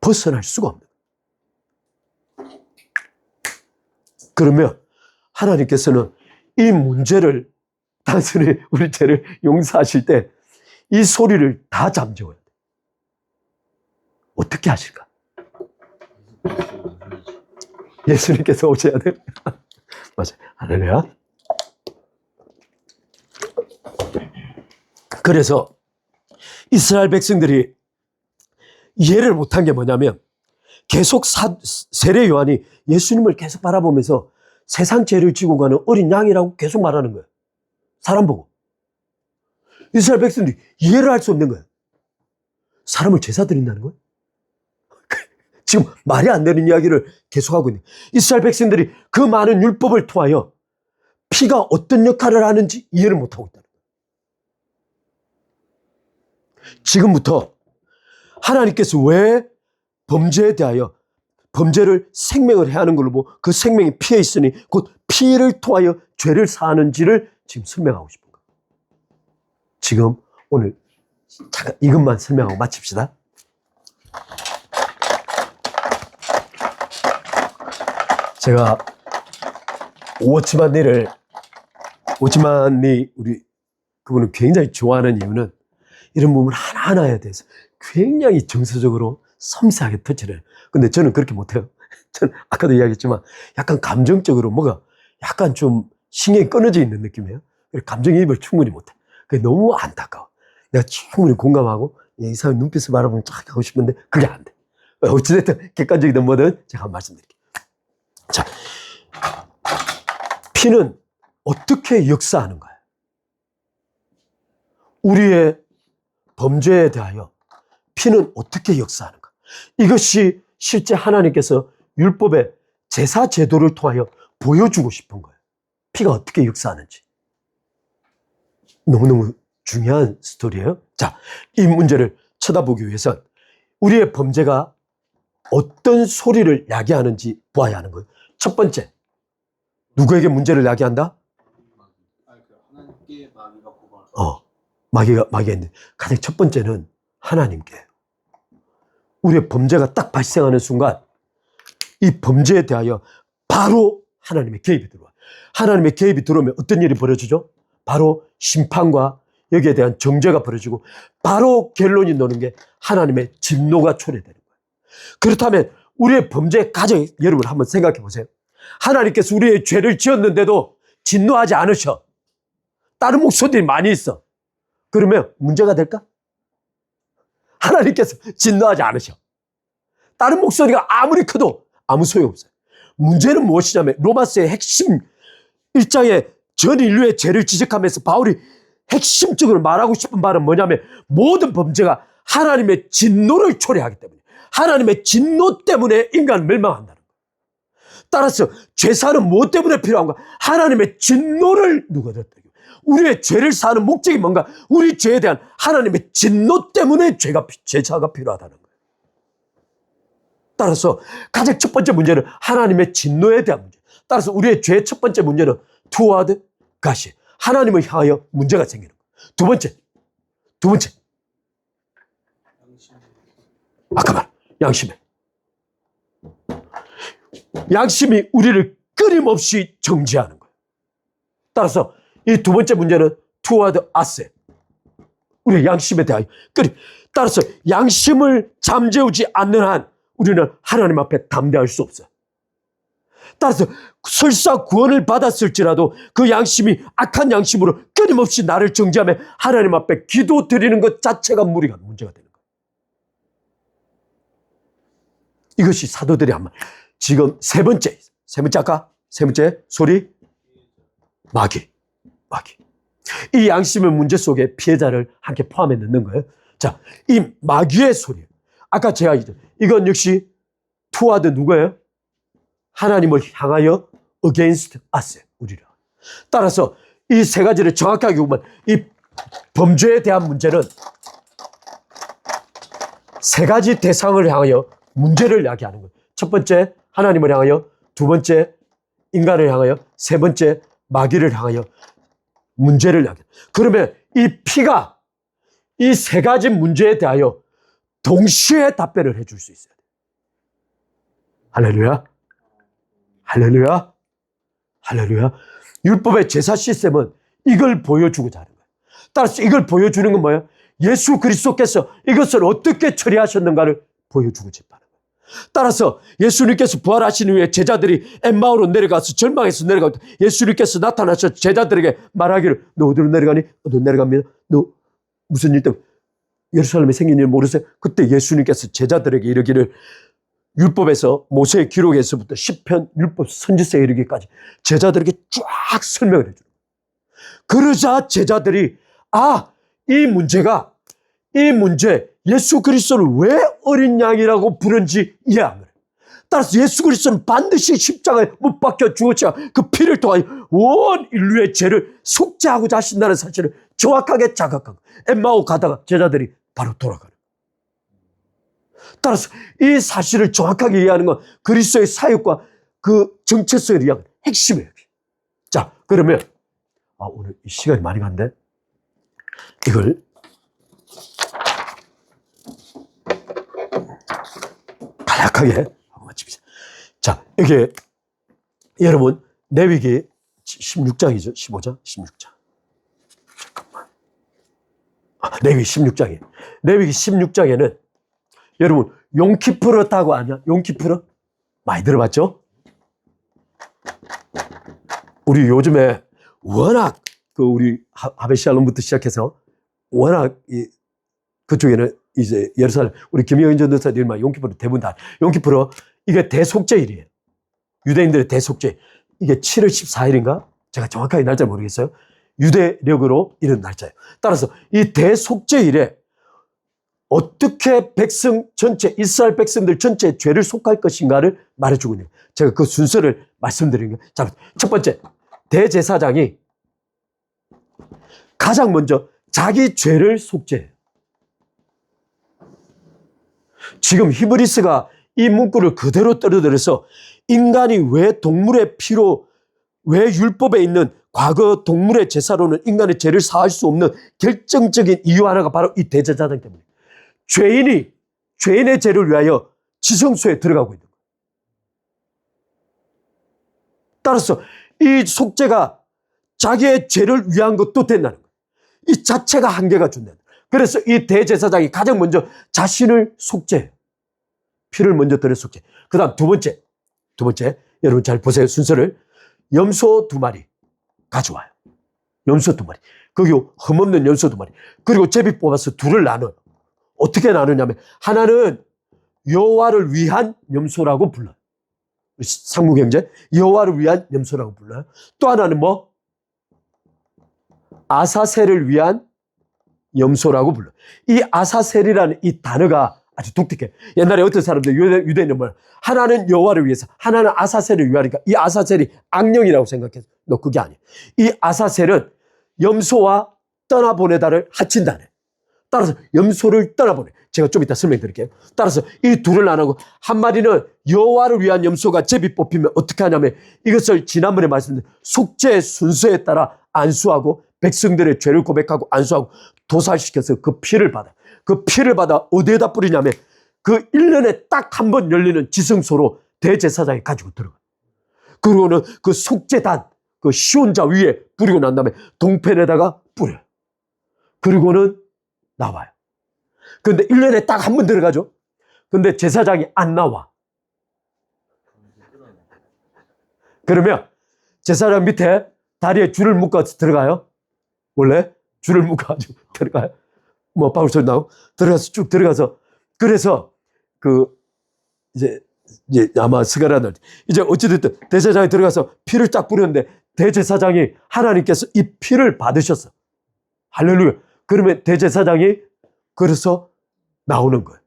벗어날 수가 없는 거예요. 그러면 하나님께서는 이 문제를 단순히 우리 죄를 용서하실 때 이 소리를 다 잠재워야 돼요. 어떻게 하실까? 예수님께서 오셔야 돼요. 맞아요. 할렐루야. 그래서 이스라엘 백성들이 이해를 못한 게 뭐냐면 계속 세례 요한이 예수님을 계속 바라보면서 세상 죄를 지고 가는 어린 양이라고 계속 말하는 거예요. 사람 보고. 이스라엘 백성들이 이해를 할 수 없는 거예요. 사람을 제사 드린다는 거예요? 지금 말이 안 되는 이야기를 계속하고 있는 거예요. 이스라엘 백성들이 그 많은 율법을 통하여 피가 어떤 역할을 하는지 이해를 못하고 있다는 거예요. 지금부터 하나님께서 왜 범죄에 대하여 범죄를 생명을 해야 하는 걸로 보고 그 생명이 피에 있으니 곧 피를 통하여 죄를 사하는지를 지금 설명하고 싶은 거예요. 지금 오늘 잠깐 이것만 설명하고 마칩시다. 제가 워치만니를 우리 그분을 굉장히 좋아하는 이유는 이런 부분 하나하나에 대해서 굉장히 정서적으로 섬세하게 터치를 해요. 근데 저는 그렇게 못해요. 저는 아까도 이야기했지만 약간 감정적으로 뭐가 약간 좀 신경이 끊어져 있는 느낌이에요. 감정이입을 충분히 못해. 그게 너무 안타까워. 내가 충분히 공감하고 이 사람 눈빛을 바라보면 쫙 하고 싶은데 그게 안 돼. 어찌됐든 객관적이든 뭐든 제가 한번 말씀드릴게요. 자, 피는 어떻게 역사하는가요? 우리의 범죄에 대하여 피는 어떻게 역사하는가? 이것이 실제 하나님께서 율법의 제사 제도를 통하여 보여주고 싶은 거예요. 피가 어떻게 역사하는지. 너무너무 중요한 스토리예요. 자, 이 문제를 쳐다보기 위해선 우리의 범죄가 어떤 소리를 야기하는지 보아야 하는 거예요. 첫 번째, 누구에게 문제를 야기한다? 하나님께 마귀가 고발. 마귀가 있는데 가장 첫 번째는 하나님께. 우리의 범죄가 딱 발생하는 순간 이 범죄에 대하여 바로 하나님의 개입이 들어와요. 하나님의 개입이 들어오면 어떤 일이 벌어지죠? 바로 심판과 여기에 대한 정죄가 벌어지고 바로 결론이 나는 게 하나님의 진노가 초래되는 거예요. 그렇다면 우리의 범죄의 가정, 여러분 한번 생각해 보세요. 하나님께서 우리의 죄를 지었는데도 진노하지 않으셔. 다른 목소리들이 많이 있어. 그러면 문제가 될까? 하나님께서 진노하지 않으셔. 다른 목소리가 아무리 커도 아무 소용없어요. 문제는 무엇이냐면 로마서의 핵심 1장에 전 인류의 죄를 지적하면서 바울이 핵심적으로 말하고 싶은 말은 뭐냐면 모든 범죄가 하나님의 진노를 초래하기 때문에 하나님의 진노 때문에 인간은 멸망한다는 거예요. 따라서 죄사는 무엇 때문에 필요한가? 하나님의 진노를 누구였다. 우리의 죄를 사는 목적이 뭔가? 우리 죄에 대한 하나님의 진노 때문에 죄사가 필요하다는 거예요. 따라서 가장 첫 번째 문제는 하나님의 진노에 대한 문제. 따라서 우리의 죄의 첫 번째 문제는 toward God, 하나님을 향하여 문제가 생기는 거예요. 두 번째 아까 말 양심이 우리를 끊임없이 정죄하는 거예요. 따라서 이 두 번째 문제는 toward us, 우리의 양심에 대하여 따라서 양심을 잠재우지 않는 한 우리는 하나님 앞에 담대할 수 없어요. 따라서 설사 구원을 받았을지라도 그 양심이 악한 양심으로 끊임없이 나를 정죄하며 하나님 앞에 기도 드리는 것 자체가 문제가 되는 거예요. 이것이 사도들이 한 말. 지금 세 번째 아까 세 번째 소리 마귀. 이 양심의 문제 속에 피해자를 함께 포함해 넣는 거예요. 자, 이 마귀의 소리. 아까 제가 이건 역시 toward 누구예요? 하나님을 향하여 against us, 우리라. 따라서 이 세 가지를 정확하게 보면 이 범죄에 대한 문제는 세 가지 대상을 향하여 문제를 이야기하는 거예요. 첫 번째 하나님을 향하여, 두 번째 인간을 향하여, 세 번째 마귀를 향하여 문제를 이야기해요. 그러면 이 피가 이 세 가지 문제에 대하여 동시에 답변을 해줄 수 있어야 돼요. 할렐루야. 할렐루야. 할렐루야. 율법의 제사 시스템은 이걸 보여주고자 하는 거예요. 따라서 이걸 보여주는 건 뭐예요? 예수 그리스도께서 이것을 어떻게 처리하셨는가를 보여주고자 하는 거예요. 따라서 예수님께서 부활하신 후에 제자들이 엠마오로 내려가서 절망해서 내려가고 예수님께서 나타나셔서 제자들에게 말하기를 너 어디로 내려가니? 어디로 내려갑니다. 너 무슨 일 때문에 예루살렘에 생긴 일 모르세요? 그때 예수님께서 제자들에게 이르기를 율법에서 모세의 기록에서부터 시편, 율법, 선지서에 이르기까지 제자들에게 쫙 설명을 해줘요. 그러자 제자들이 이 문제 예수 그리스도를 왜 어린 양이라고 부른지 이해한 거예요. 따라서 예수 그리스도는 반드시 십자가에 못 박혀 죽었지만 그 피를 통하여 온 인류의 죄를 속죄하고자 하신다는 사실을 정확하게 자각하고 엠마오 가다가 제자들이 바로 돌아가는 거예요. 따라서 이 사실을 정확하게 이해하는 건 그리스도의 사역과 그 정체성에 의한 핵심이에요. 자, 그러면 오늘 이 시간이 많이 간데 이걸 간략하게 한번 맞춥시다. 자, 이게 여러분 레위기 16장이죠. 15장, 16장. 잠깐만. 레위기 16장이에요. 레위기 16장에는 여러분 용키푸르다고 아냐? 용키푸르? 많이 들어봤죠? 우리 요즘에 워낙 우리 하베샬롬부터 시작해서 워낙 그쪽에는 이제 예루살렘 우리 김영인 전도사들이 막 용키푸르 대부분 다 용키푸르 이게 대속죄일이에요. 유대인들의 대속죄. 이게 7월 14일인가? 제가 정확하게 날짜 모르겠어요. 유대력으로 이런 날짜예요. 따라서 이 대속죄일에 어떻게 백성 전체, 이스라엘 백성들 전체의 죄를 속할 것인가를 말해주고 있는 거예요. 제가 그 순서를 말씀드리는 거예요. 자, 첫 번째, 대제사장이 가장 먼저 자기 죄를 속죄해요. 지금 히브리스가 이 문구를 그대로 떨어뜨려서 인간이 왜 동물의 피로, 왜 율법에 있는 과거 동물의 제사로는 인간의 죄를 사할 수 없는 결정적인 이유 하나가 바로 이 대제사장 때문에 죄인의 죄를 위하여 지성소에 들어가고 있는 거예요. 따라서 이 속죄가 자기의 죄를 위한 것도 된다는 거예요. 이 자체가 한계가 준다는 거예요. 그래서 이 대제사장이 가장 먼저 자신을 속죄해요. 피를 먼저 들여 속죄. 그 다음 두 번째, 여러분 잘 보세요. 순서를. 염소 2마리 가져와요. 염소 2마리. 거기 흠없는 염소 2마리. 그리고 제비 뽑아서 둘을 나눠요. 어떻게 나누냐면 하나는 여호와를 위한 염소라고 불러요. 상무경제 여호와를 위한 염소라고 불러요. 또 하나는 뭐? 아사셀을 위한 염소라고 불러요. 이 아사셀이라는 이 단어가 아주 독특해. 옛날에 어떤 사람들 유대인은 뭐야? 하나는 여호와를 위해서, 하나는 아사셀을 위하니까 이 아사셀이 악령이라고 생각해서 너 그게 아니야. 이 아사셀은 염소와 떠나보내다를 합친다네. 따라서 염소를 떠나보내. 제가 좀 이따 설명드릴게요. 따라서 이 둘을 나누고 한 마리는 여호와를 위한 염소가 제비 뽑히면 어떻게 하냐면 이것을 지난번에 말씀드린 속죄의 순서에 따라 안수하고 백성들의 죄를 고백하고 안수하고 도살시켜서 그 피를 받아. 그 피를 받아 어디에다 뿌리냐면 그 1년에 딱 한 번 열리는 지성소로 대제사장이 가지고 들어가. 그리고는 그 속죄단, 그 시온자 위에 뿌리고 난 다음에 동편에다가 뿌려요. 그리고는 나와요. 근데 1년에 딱 한 번 들어가죠. 근데 제사장이 안 나와. 그러면 제사장 밑에 다리에 줄을 묶어서 들어가요. 원래 줄을 묶어가지고 들어가요. 뭐 바울 소리 나고 들어가서 쭉 들어가서 그래서 이제 아마 스가랴는 이제 어찌됐든 대제사장이 들어가서 피를 쫙 뿌렸는데 대제사장이 하나님께서 이 피를 받으셨어. 할렐루야. 그러면 대제사장이 그래서 나오는 거예요.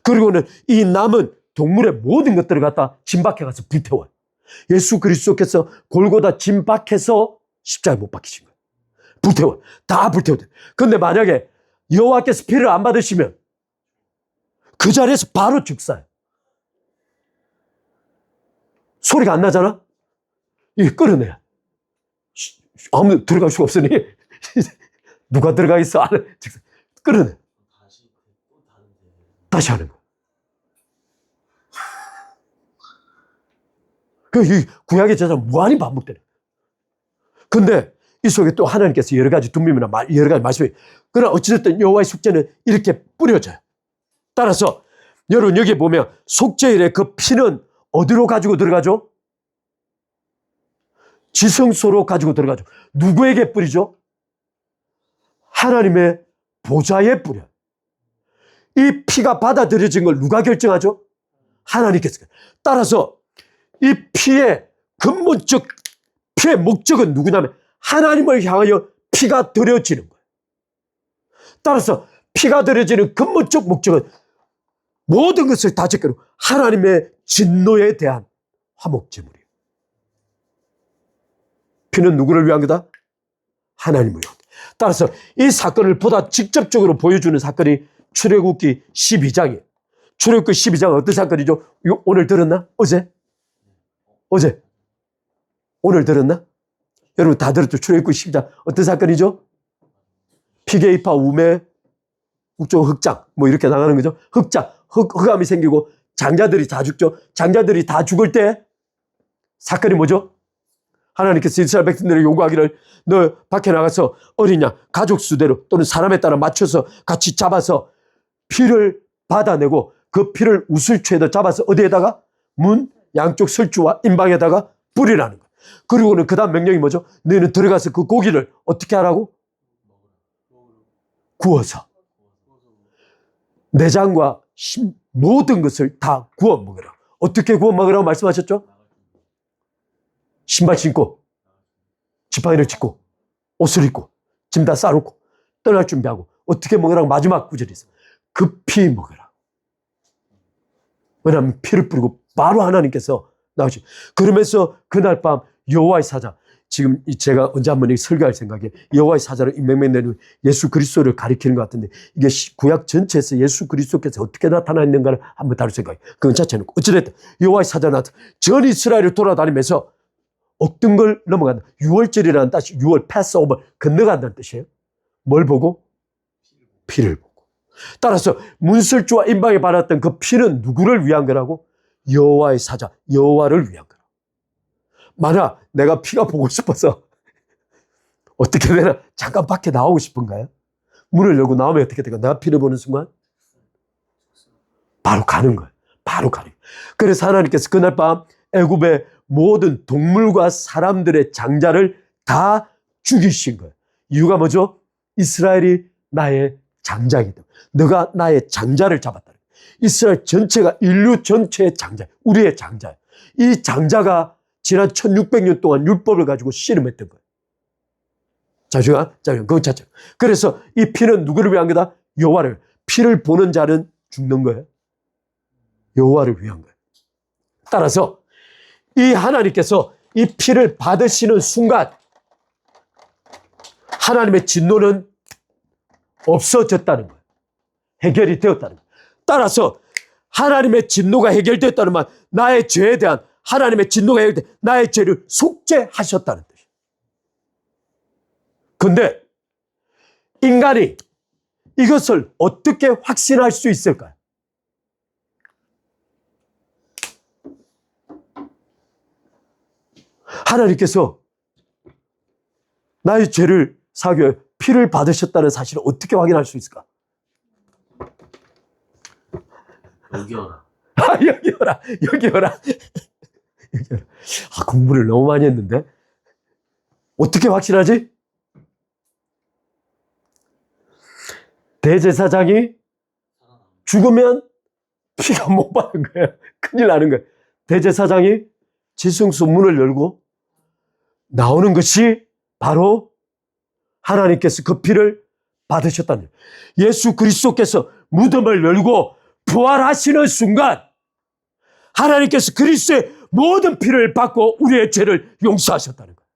그리고는 이 남은 동물의 모든 것들을 갖다 진박해 가서 불태워요. 예수 그리스도께서 골고다 진박해서 십자가에 못 박히신 거예요. 불태워요. 다 불태워요. 근데 만약에 여호와께서 피를 안 받으시면 그 자리에서 바로 죽사요. 소리가 안 나잖아? 이게 끌어내야. 아무도 들어갈 수가 없으니 누가 들어가 있어? 끌어내. 다시 하는 거야. 이 구약의 제사는 무한히 반복되는 거야. 근데 이 속에 또 하나님께서 여러 가지 둠밈이나 여러 가지 말씀이 그러나 어찌됐든 여호와의 속죄는 이렇게 뿌려져요. 따라서 여러분 여기 보면 속죄일에 그 피는 어디로 가지고 들어가죠? 지성소로 가지고 들어가죠. 누구에게 뿌리죠? 하나님의 보좌에 뿌려요. 이 피가 받아들여진 걸 누가 결정하죠? 하나님께서. 따라서 이 피의 근본적 피의 목적은 누구냐면 하나님을 향하여 피가 들여지는 거예요. 따라서 피가 들여지는 근본적 목적은 모든 것을 다 제껴놓고 하나님의 진노에 대한 화목제물이에요. 피는 누구를 위한 거다? 하나님을 위한 거다. 따라서 이 사건을 보다 직접적으로 보여주는 사건이 출애굽기 12장이에요. 출애굽기 12장은 어떤 사건이죠? 오늘 들었나? 어제? 오늘 들었나? 여러분 다 들었죠? 출애굽기 12장 어떤 사건이죠? 피게이파 우매 국조 흑장 뭐 이렇게 나가는 거죠. 흑암이 생기고 장자들이 다 죽죠. 장자들이 다 죽을 때 사건이 뭐죠? 하나님께서 이스라엘 백성들에게 요구하기를 너 밖에 나가서 어린 양 가족 수대로 또는 사람에 따라 맞춰서 같이 잡아서 피를 받아내고 그 피를 우슬초에다 잡아서 어디에다가? 문 양쪽 설주와 임방에다가 뿌리라는 거예요. 그리고는 그 다음 명령이 뭐죠? 너희는 들어가서 그 고기를 어떻게 하라고? 구워서 내장과 모든 것을 다 구워 먹으라. 어떻게 구워 먹으라고 말씀하셨죠? 신발 신고 지팡이를 짚고 옷을 입고 짐 다 싸놓고 떠날 준비하고 어떻게 먹으라고 마지막 구절이 있어요. 급히 먹으라. 왜냐하면 피를 뿌리고 바로 하나님께서 나오시. 그러면서 그날 밤 여호와의 사자, 지금 제가 언제 한번 설교할 생각에 여호와의 사자를 인명맹내는 예수 그리스도를 가리키는 것 같은데 이게 구약 전체에서 예수 그리스도께서 어떻게 나타났는가를 한번 다룰 생각이에요. 그건 자체는 어찌됐든 여호와의 사자는 전 이스라엘을 돌아다니면서 어떤 걸 넘어간다. 6월절이라는 뜻이 6월 패스오버 건너간다는 뜻이에요. 뭘 보고? 피를 보고. 따라서 문설주와 임방에 발랐던 그 피는 누구를 위한 거라고? 여호와의 사자, 여호와를 위한 거라. 만약 내가 피가 보고 싶어서 어떻게 되나 잠깐 밖에 나오고 싶은가요? 문을 열고 나오면 어떻게 될까? 내가 피를 보는 순간 바로 가는 거예요. 바로 가는 거예요. 그래서 하나님께서 그날 밤 애굽의 모든 동물과 사람들의 장자를 다 죽이신 거예요. 이유가 뭐죠? 이스라엘이 나의 장자이다. 너가 나의 장자를 잡았다. 이스라엘 전체가 인류 전체의 장자, 우리의 장자예요. 이 장자가 지난 1600년 동안 율법을 가지고 씨름했던 거예요. 자주가 그거 자체. 그래서 이 피는 누구를 위한 거다? 여호와를. 피를 보는 자는 죽는 거예요. 여호와를 위한 거예요. 따라서 이 하나님께서 이 피를 받으시는 순간 하나님의 진노는 없어졌다는 거예요. 해결이 되었다는 거예요. 따라서 하나님의 진노가 해결됐다는 말, 나의 죄에 대한 하나님의 진노가 해결돼 나의 죄를 속죄하셨다는 뜻이에요. 그런데 인간이 이것을 어떻게 확신할 수 있을까요? 하나님께서 나의 죄를 사하여 피를 받으셨다는 사실을 어떻게 확인할 수 있을까? 여기 와라. 여기 오라. 공부를 너무 많이 했는데 어떻게 확실하지? 대제사장이 죽으면 피가 못 받는 거예요. 큰일 나는 거예요. 대제사장이 지성소 문을 열고 나오는 것이 바로 하나님께서 그 피를 받으셨다는 거예요. 예수 그리스도께서 무덤을 열고 부활하시는 순간 하나님께서 그리스도의 모든 피를 받고 우리의 죄를 용서하셨다는 거예요.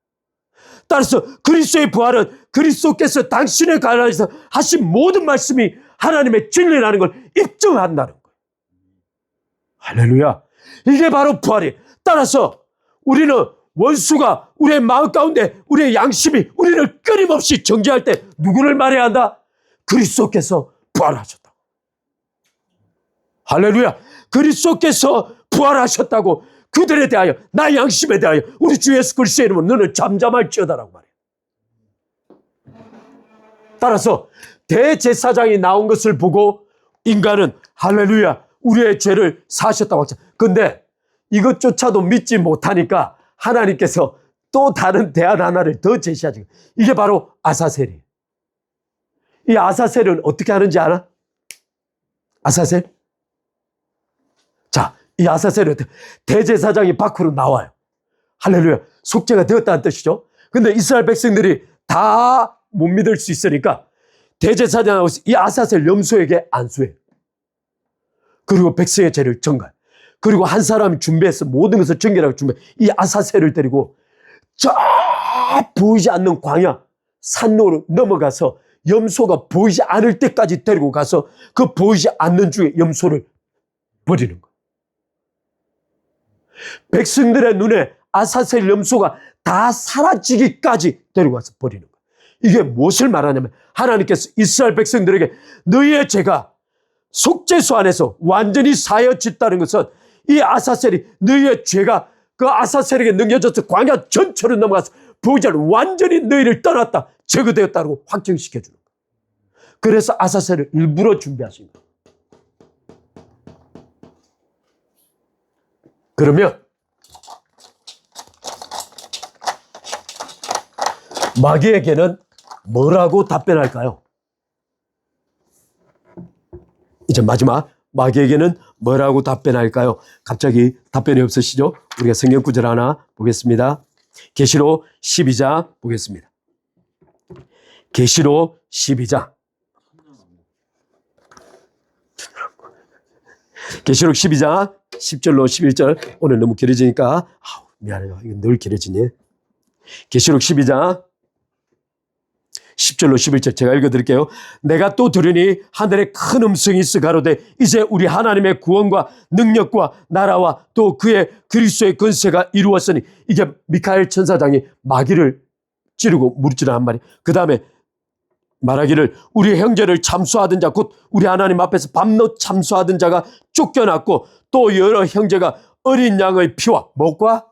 따라서 그리스도의 부활은 그리스도께서 당신에 관해서 하신 모든 말씀이 하나님의 진리라는 걸 입증한다는 거예요. 할렐루야. 이게 바로 부활이에요. 따라서 우리는 원수가 우리의 마음 가운데 우리의 양심이 우리를 끊임없이 정죄할 때 누구를 말해야 한다? 그리스도께서 부활하셨다. 할렐루야. 그리스도께서 부활하셨다고 그들에 대하여 나의 양심에 대하여 우리 주 예수 그리스도의 이름으로 너는 잠잠할지어다라고 말해요. 따라서 대제사장이 나온 것을 보고 인간은 할렐루야 우리의 죄를 사하셨다고 하죠. 그런데 이것조차도 믿지 못하니까 하나님께서 또 다른 대안 하나를 더 제시하죠. 이게 바로 아사셀이에요. 이 아사셀은 어떻게 하는지 알아? 아사셀? 자, 이 아사셀은 대제사장이 밖으로 나와요. 할렐루야. 속죄가 되었다는 뜻이죠. 근데 이스라엘 백성들이 다 못 믿을 수 있으니까 대제사장하고 이 아사셀 염소에게 안수해요. 그리고 백성의 죄를 전가해요. 그리고 한 사람이 준비해서 모든 것을 정결하게 준비해 이 아사셀을 데리고 저 보이지 않는 광야 산로로 넘어가서 염소가 보이지 않을 때까지 데리고 가서 그 보이지 않는 중에 염소를 버리는 거예요. 백성들의 눈에 아사셀 염소가 다 사라지기까지 데리고 가서 버리는 거예요. 이게 무엇을 말하냐면 하나님께서 이스라엘 백성들에게 너희의 죄가 속죄소 안에서 완전히 사여졌다는 것은 이 아사셀이 너희의 죄가 그 아사셀에게 넘겨져서 광야 전체로 넘어가서 보이지 않는 완전히 너희를 떠났다 제거되었다고 확정시켜주는 거예요. 그래서 아사셀을 일부러 준비하신 거예요. 그러면 마귀에게는 뭐라고 답변할까요? 이제 마지막 마귀에게는 뭐라고 답변할까요? 갑자기 답변이 없으시죠? 우리가 성경 구절 하나 보겠습니다. 계시록 12장 보겠습니다. 계시록 12장. 계시록 12장 10절로 11절. 오늘 너무 길어지니까 미안해요. 이거 늘 길어지네. 계시록 12장 10절로 11절 제가 읽어드릴게요. 내가 또 들으니 하늘에 큰 음성이 있어 가로되 이제 우리 하나님의 구원과 능력과 나라와 또 그의 그리스도의 권세가 이루었으니 이게 미카엘 천사장이 마귀를 찌르고 무찌르는 말이에요. 그 다음에 말하기를 우리 형제를 참수하던 자 곧 우리 하나님 앞에서 밤낮 참수하던 자가 쫓겨났고 또 여러 형제가 어린 양의 피와 뭐과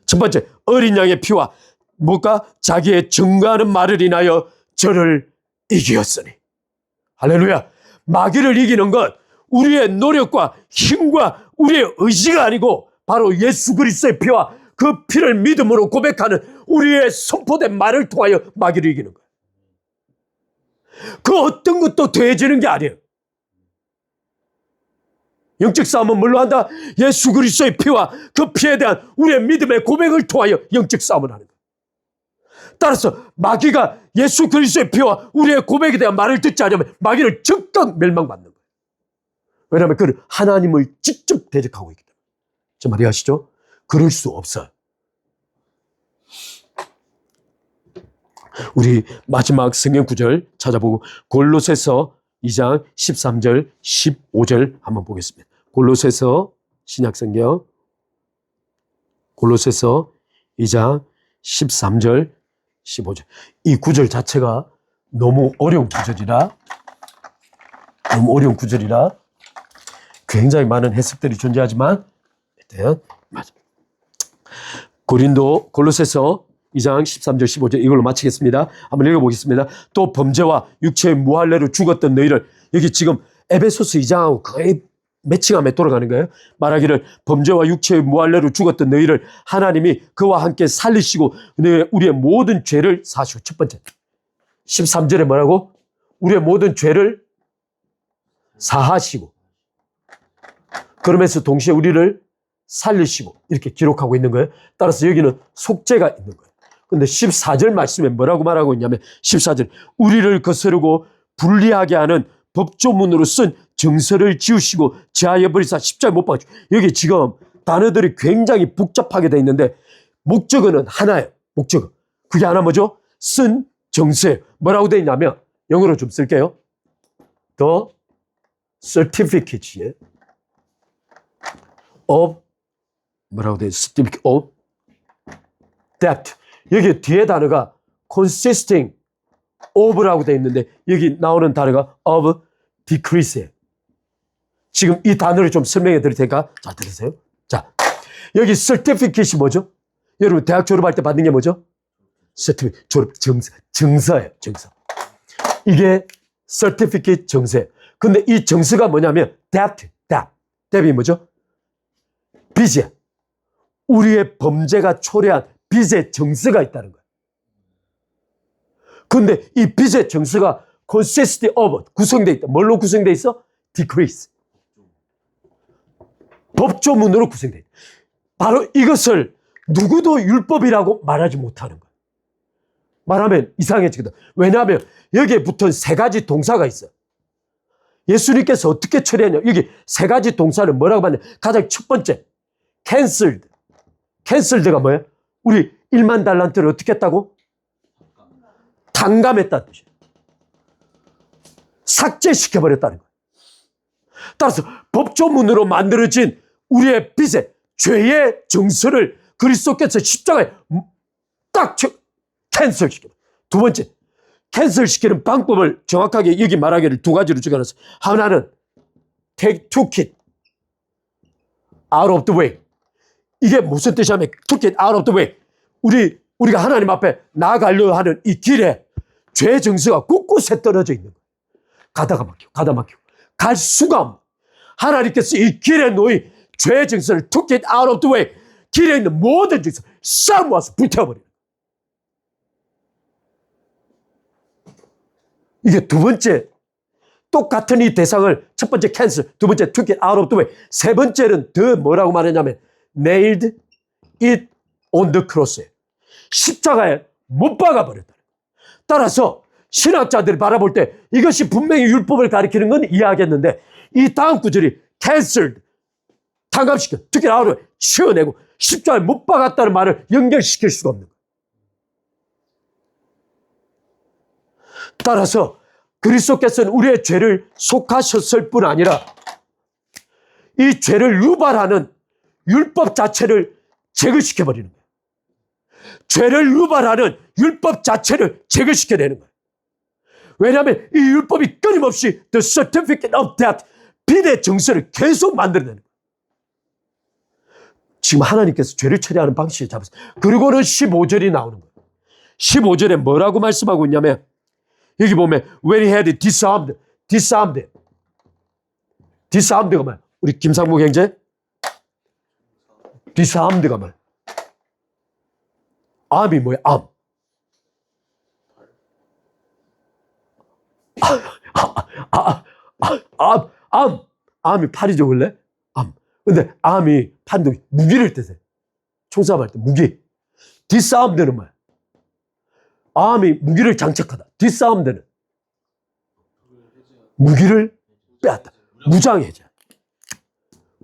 첫 번째 어린 양의 피와 뭐가 자기의 증거하는 말을 인하여 저를 이기었으니 할렐루야. 마귀를 이기는 것 우리의 노력과 힘과 우리의 의지가 아니고 바로 예수 그리스도의 피와 그 피를 믿음으로 고백하는 우리의 선포된 말을 통하여 마귀를 이기는 거예요. 그 어떤 것도 더해지는 게 아니에요. 영적 싸움은 뭘로 한다? 예수 그리스도의 피와 그 피에 대한 우리의 믿음의 고백을 통하여 영적 싸움을 하는 거예요. 따라서 마귀가 예수 그리스도의 피와 우리의 고백에 대한 말을 듣지 않으면 마귀를 즉각 멸망받는 거예요. 왜냐하면 그는 하나님을 직접 대적하고 있기 때문에. 저 말 이해하시죠? 그럴 수 없어요. 우리 마지막 성경 구절 찾아보고 골로새서 2장 13절 15절 한번 보겠습니다. 골로새서 신약성경 골로새서 2장 13절 15절. 이 구절 자체가 너무 어려운 구절이라 굉장히 많은 해석들이 존재하지만 일단 맞아. 골로새서 2장 13절 15절 이걸로 마치겠습니다. 한번 읽어보겠습니다. 또 범죄와 육체의 무할례로 죽었던 너희를 여기 지금 에베소서 2장하고 거의 매칭하며 돌아가는 거예요. 말하기를 범죄와 육체의 무할례로 죽었던 너희를 하나님이 그와 함께 살리시고 우리의 모든 죄를 사시고. 첫 번째 13절에 뭐라고? 우리의 모든 죄를 사하시고 그러면서 동시에 우리를 살리시고 이렇게 기록하고 있는 거예요. 따라서 여기는 속죄가 있는 거예요. 근데 14절 말씀에 뭐라고 말하고 있냐면 14절 우리를 거스르고 불리하게 하는 법조문으로 쓴 정서를 지우시고 제하여 버리사 십자가에 못 박으시고. 여기 지금 단어들이 굉장히 복잡하게 되어 있는데 목적어는 하나예요. 목적어. 그게 하나 뭐죠? 쓴 정서예요. 뭐라고 되어 있냐면 영어로 좀 쓸게요. The certificate of 뭐라고 되어 있어요? certificate of debt. 여기 뒤에 단어가 consisting of라고 되어 있는데 여기 나오는 단어가 of decrease예요. 지금 이 단어를 좀 설명해 드릴 테니까 잘 들으세요. 자, 여기 certificate이 뭐죠? 여러분 대학 졸업할 때 받는 게 뭐죠? certificate, 졸업 증서예요. 증서. 이게 certificate 정서예요. 근데 이 정서가 뭐냐면 debt이 뭐죠? 빚이야. 우리의 범죄가 초래한 빚의 정서가 있다는 거예요. 근데 이 빚의 정서가 consist of 구성되어 있다. 뭘로 구성되어 있어? decrease. 법조문으로 구성되어 있다. 바로 이것을 누구도 율법이라고 말하지 못하는 거예요. 말하면 이상해지거든. 왜냐하면 여기에 붙은 세 가지 동사가 있어요. 예수님께서 어떻게 처리했냐. 여기 세 가지 동사를 뭐라고 하냐. 가장 첫 번째 canceled. cancelled가 뭐예요? 우리 1만 달란트를 어떻게 했다고? 탕감했다는 뜻이에요. 삭제시켜버렸다는 거예요. 따라서 법조문으로 만들어진 우리의 빚의 죄의 정서를 그리스도께서 십자가에 딱 캔슬시켜버려요. 두 번째, 캔슬시키는 방법을 정확하게 여기 말하기를 두 가지로 적어놨어요. 하나는 took it out of the way. 이게 무슨 뜻이냐면 took it out of the way. 우리가 하나님 앞에 나아가려 하는 이 길에 죄 정서가 곳곳에 떨어져 있는 거예요. 가다 막히고 갈 수가 없는. 하나님께서 이 길에 놓인 죄 정서를 took it out of the way. 길에 있는 모든 정서 싹 모아서 불태워버려요. 이게 두 번째, 똑같은 이 대상을 첫 번째 cancel, 두 번째 took it out of the way, 세 번째는 더 뭐라고 말했냐면 nailed it on the cross에 십자가에 못 박아버렸다. 따라서 신학자들이 바라볼 때 이것이 분명히 율법을 가리키는 건 이해하겠는데 이 다음 구절이 cancelled, 탕감시켜, took it out of the way, 치워내고 십자가에 못 박았다는 말을 연결시킬 수가 없는 거예요. 따라서 그리스도께서는 우리의 죄를 속하셨을 뿐 아니라 이 죄를 유발하는 율법 자체를 제거시켜버리는 거예요. 죄를 유발하는 율법 자체를 제거시켜내는 거예요. 왜냐하면 이 율법이 끊임없이 the certificate of debt, 빚의 정서를 계속 만들어내는 거예요. 지금 하나님께서 죄를 처리하는 방식을 잡으세요. 그리고는 15절이 나오는 거예요. 15절에 뭐라고 말씀하고 있냐면 여기 보면 when he had disarmed가 뭐야? 우리 김상무 형제 disarmed가 뭐야? 암이 뭐야? 암이 팔이죠 원래? 암. 근데 암이 판독이 무기를 뜻해. 총싸움할 때 무기. disarmed는 뭐야? 암이 무기를 장착하다. disarmed는 무기를 빼앗다. 무장해제.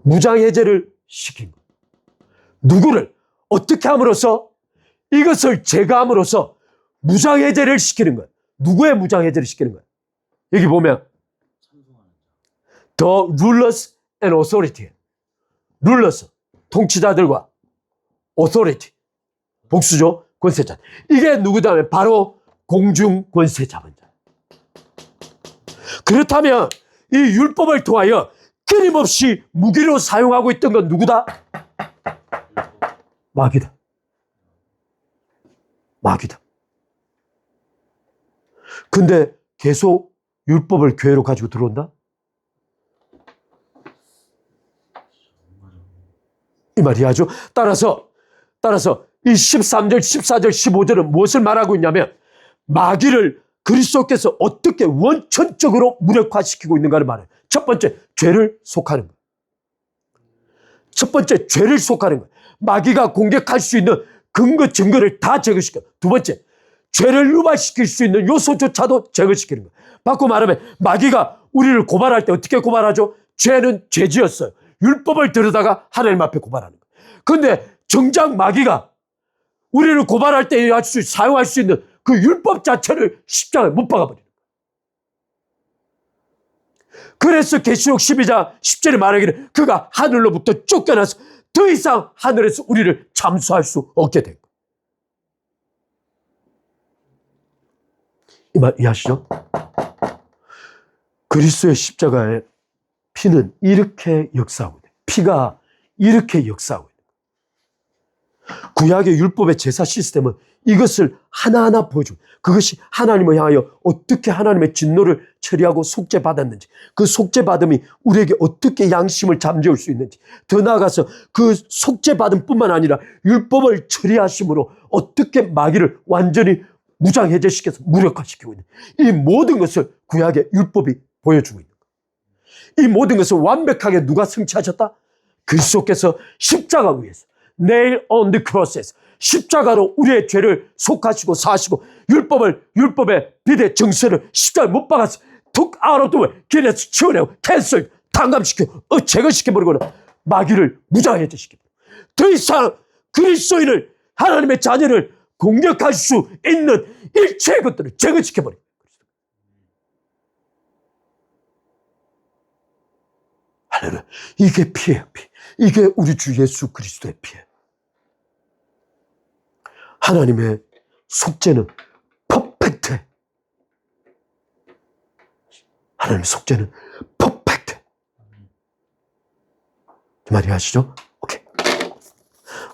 무장해제를 시킨 거예요. 누구를 어떻게 함으로써 이것을 제거함으로써 무장해제를 시키는 거예요. 누구의 무장해제를 시키는 거예요? 여기 보면 The rulers and authority. rulers, 통치자들과 authority, 복수죠. 권세자. 이게 누구다? 바로 공중 권세자본자. 그렇다면 이 율법을 통하여 끊임없이 무기로 사용하고 있던 건 누구다? 마귀다. 마귀다. 근데 계속 율법을 교회로 가지고 들어온다? 이 말이야죠. 따라서 이 13절, 14절, 15절은 무엇을 말하고 있냐면 마귀를 그리스도께서 어떻게 원천적으로 무력화시키고 있는가를 말해요. 첫 번째, 죄를 속하는 거예요. 첫 번째, 죄를 속하는 거예요. 마귀가 공격할 수 있는 근거, 증거를 다 제거시켜요. 두 번째, 죄를 유발시킬 수 있는 요소조차도 제거시키는 거예요. 바꿔 말하면 마귀가 우리를 고발할 때 어떻게 고발하죠? 죄는 죄지었어요. 율법을 들여다가 하나님 앞에 고발하는 거예요. 그런데 정작 마귀가 우리를 고발할 때 사용할 수 있는 그 율법 자체를 십자가에 못 박아버리는 거예요. 그래서 계시록 12장 10절에 말하기를 그가 하늘로부터 쫓겨나서 더 이상 하늘에서 우리를 참수할 수 없게 된 거예요. 이 말 이해하시죠? 그리스도의 십자가의 피는 이렇게 역사하고 있어요. 피가 이렇게 역사하고 있어요. 구약의 율법의 제사 시스템은 이것을 하나하나 보여주고 그것이 하나님을 향하여 어떻게 하나님의 진노를 처리하고 속죄받았는지 그 속죄받음이 우리에게 어떻게 양심을 잠재울 수 있는지 더 나아가서 그 속죄받음 뿐만 아니라 율법을 처리하심으로 어떻게 마귀를 완전히 무장해제시켜서 무력화시키고 있는 이 모든 것을 구약의 율법이 보여주고 있는 거예요. 이 모든 것을 완벽하게 누가 성취하셨다? 그리스도께서 십자가 위에서 nail on the cross에서 십자가로 우리의 죄를 속하시고 사시고 율법의 비대 정서를 십자가에 못 박아서 툭 out of the way 길에서 치워내고 캔슬 탕감시키고 제거시켜버리고는 마귀를 무장해제시킵니다. 더 이상 그리스도인을 하나님의 자녀를 공격할 수 있는 일체의 것들을 제거시켜버립니다. 할렐루야. 이게 피예요, 피. 이게 우리 주 예수 그리스도의 피예요. 하나님의 속죄는 퍼펙트해. 하나님의 속죄는 퍼펙트해. 그 말이 하시죠? 오케이.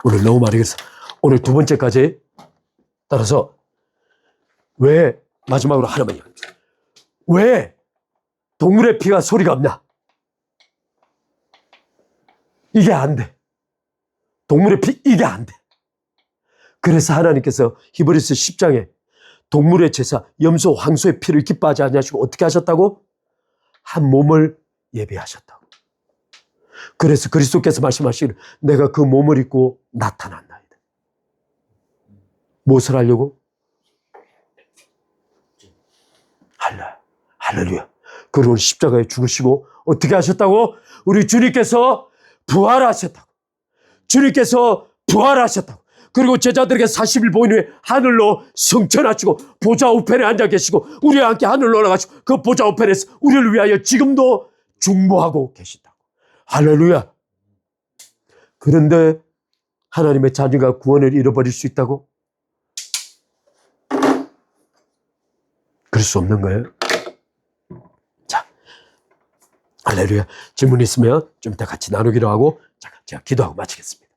오늘 너무 많이 그래서 오늘 두 번째까지 따라서 왜 마지막으로 하나만 얘기합니다. 왜 동물의 피가 소리가 없냐? 이게 안 돼. 동물의 피 이게 안 돼. 그래서 하나님께서 히브리서 10장에 동물의 제사 염소 황소의 피를 기뻐하지 않으시고 어떻게 하셨다고? 한 몸을 예비하셨다고. 그래서 그리스도께서 말씀하시기를 내가 그 몸을 입고 나타났나이다. 무엇을 하려고? 할렐루야. 그리고 십자가에 죽으시고 어떻게 하셨다고? 우리 주님께서 부활하셨다고. 주님께서 부활하셨다고. 그리고 제자들에게 40일 보인 후에 하늘로 승천하시고 보좌 우편에 앉아 계시고 우리와 함께 하늘로 올라가시고 그 보좌 우편에서 우리를 위하여 지금도 중보하고 계신다고. 할렐루야. 그런데 하나님의 자녀가 구원을 잃어버릴 수 있다고? 그럴 수 없는 거예요. 자, 할렐루야. 질문 있으면 좀 이따 같이 나누기로 하고 제가 기도하고 마치겠습니다.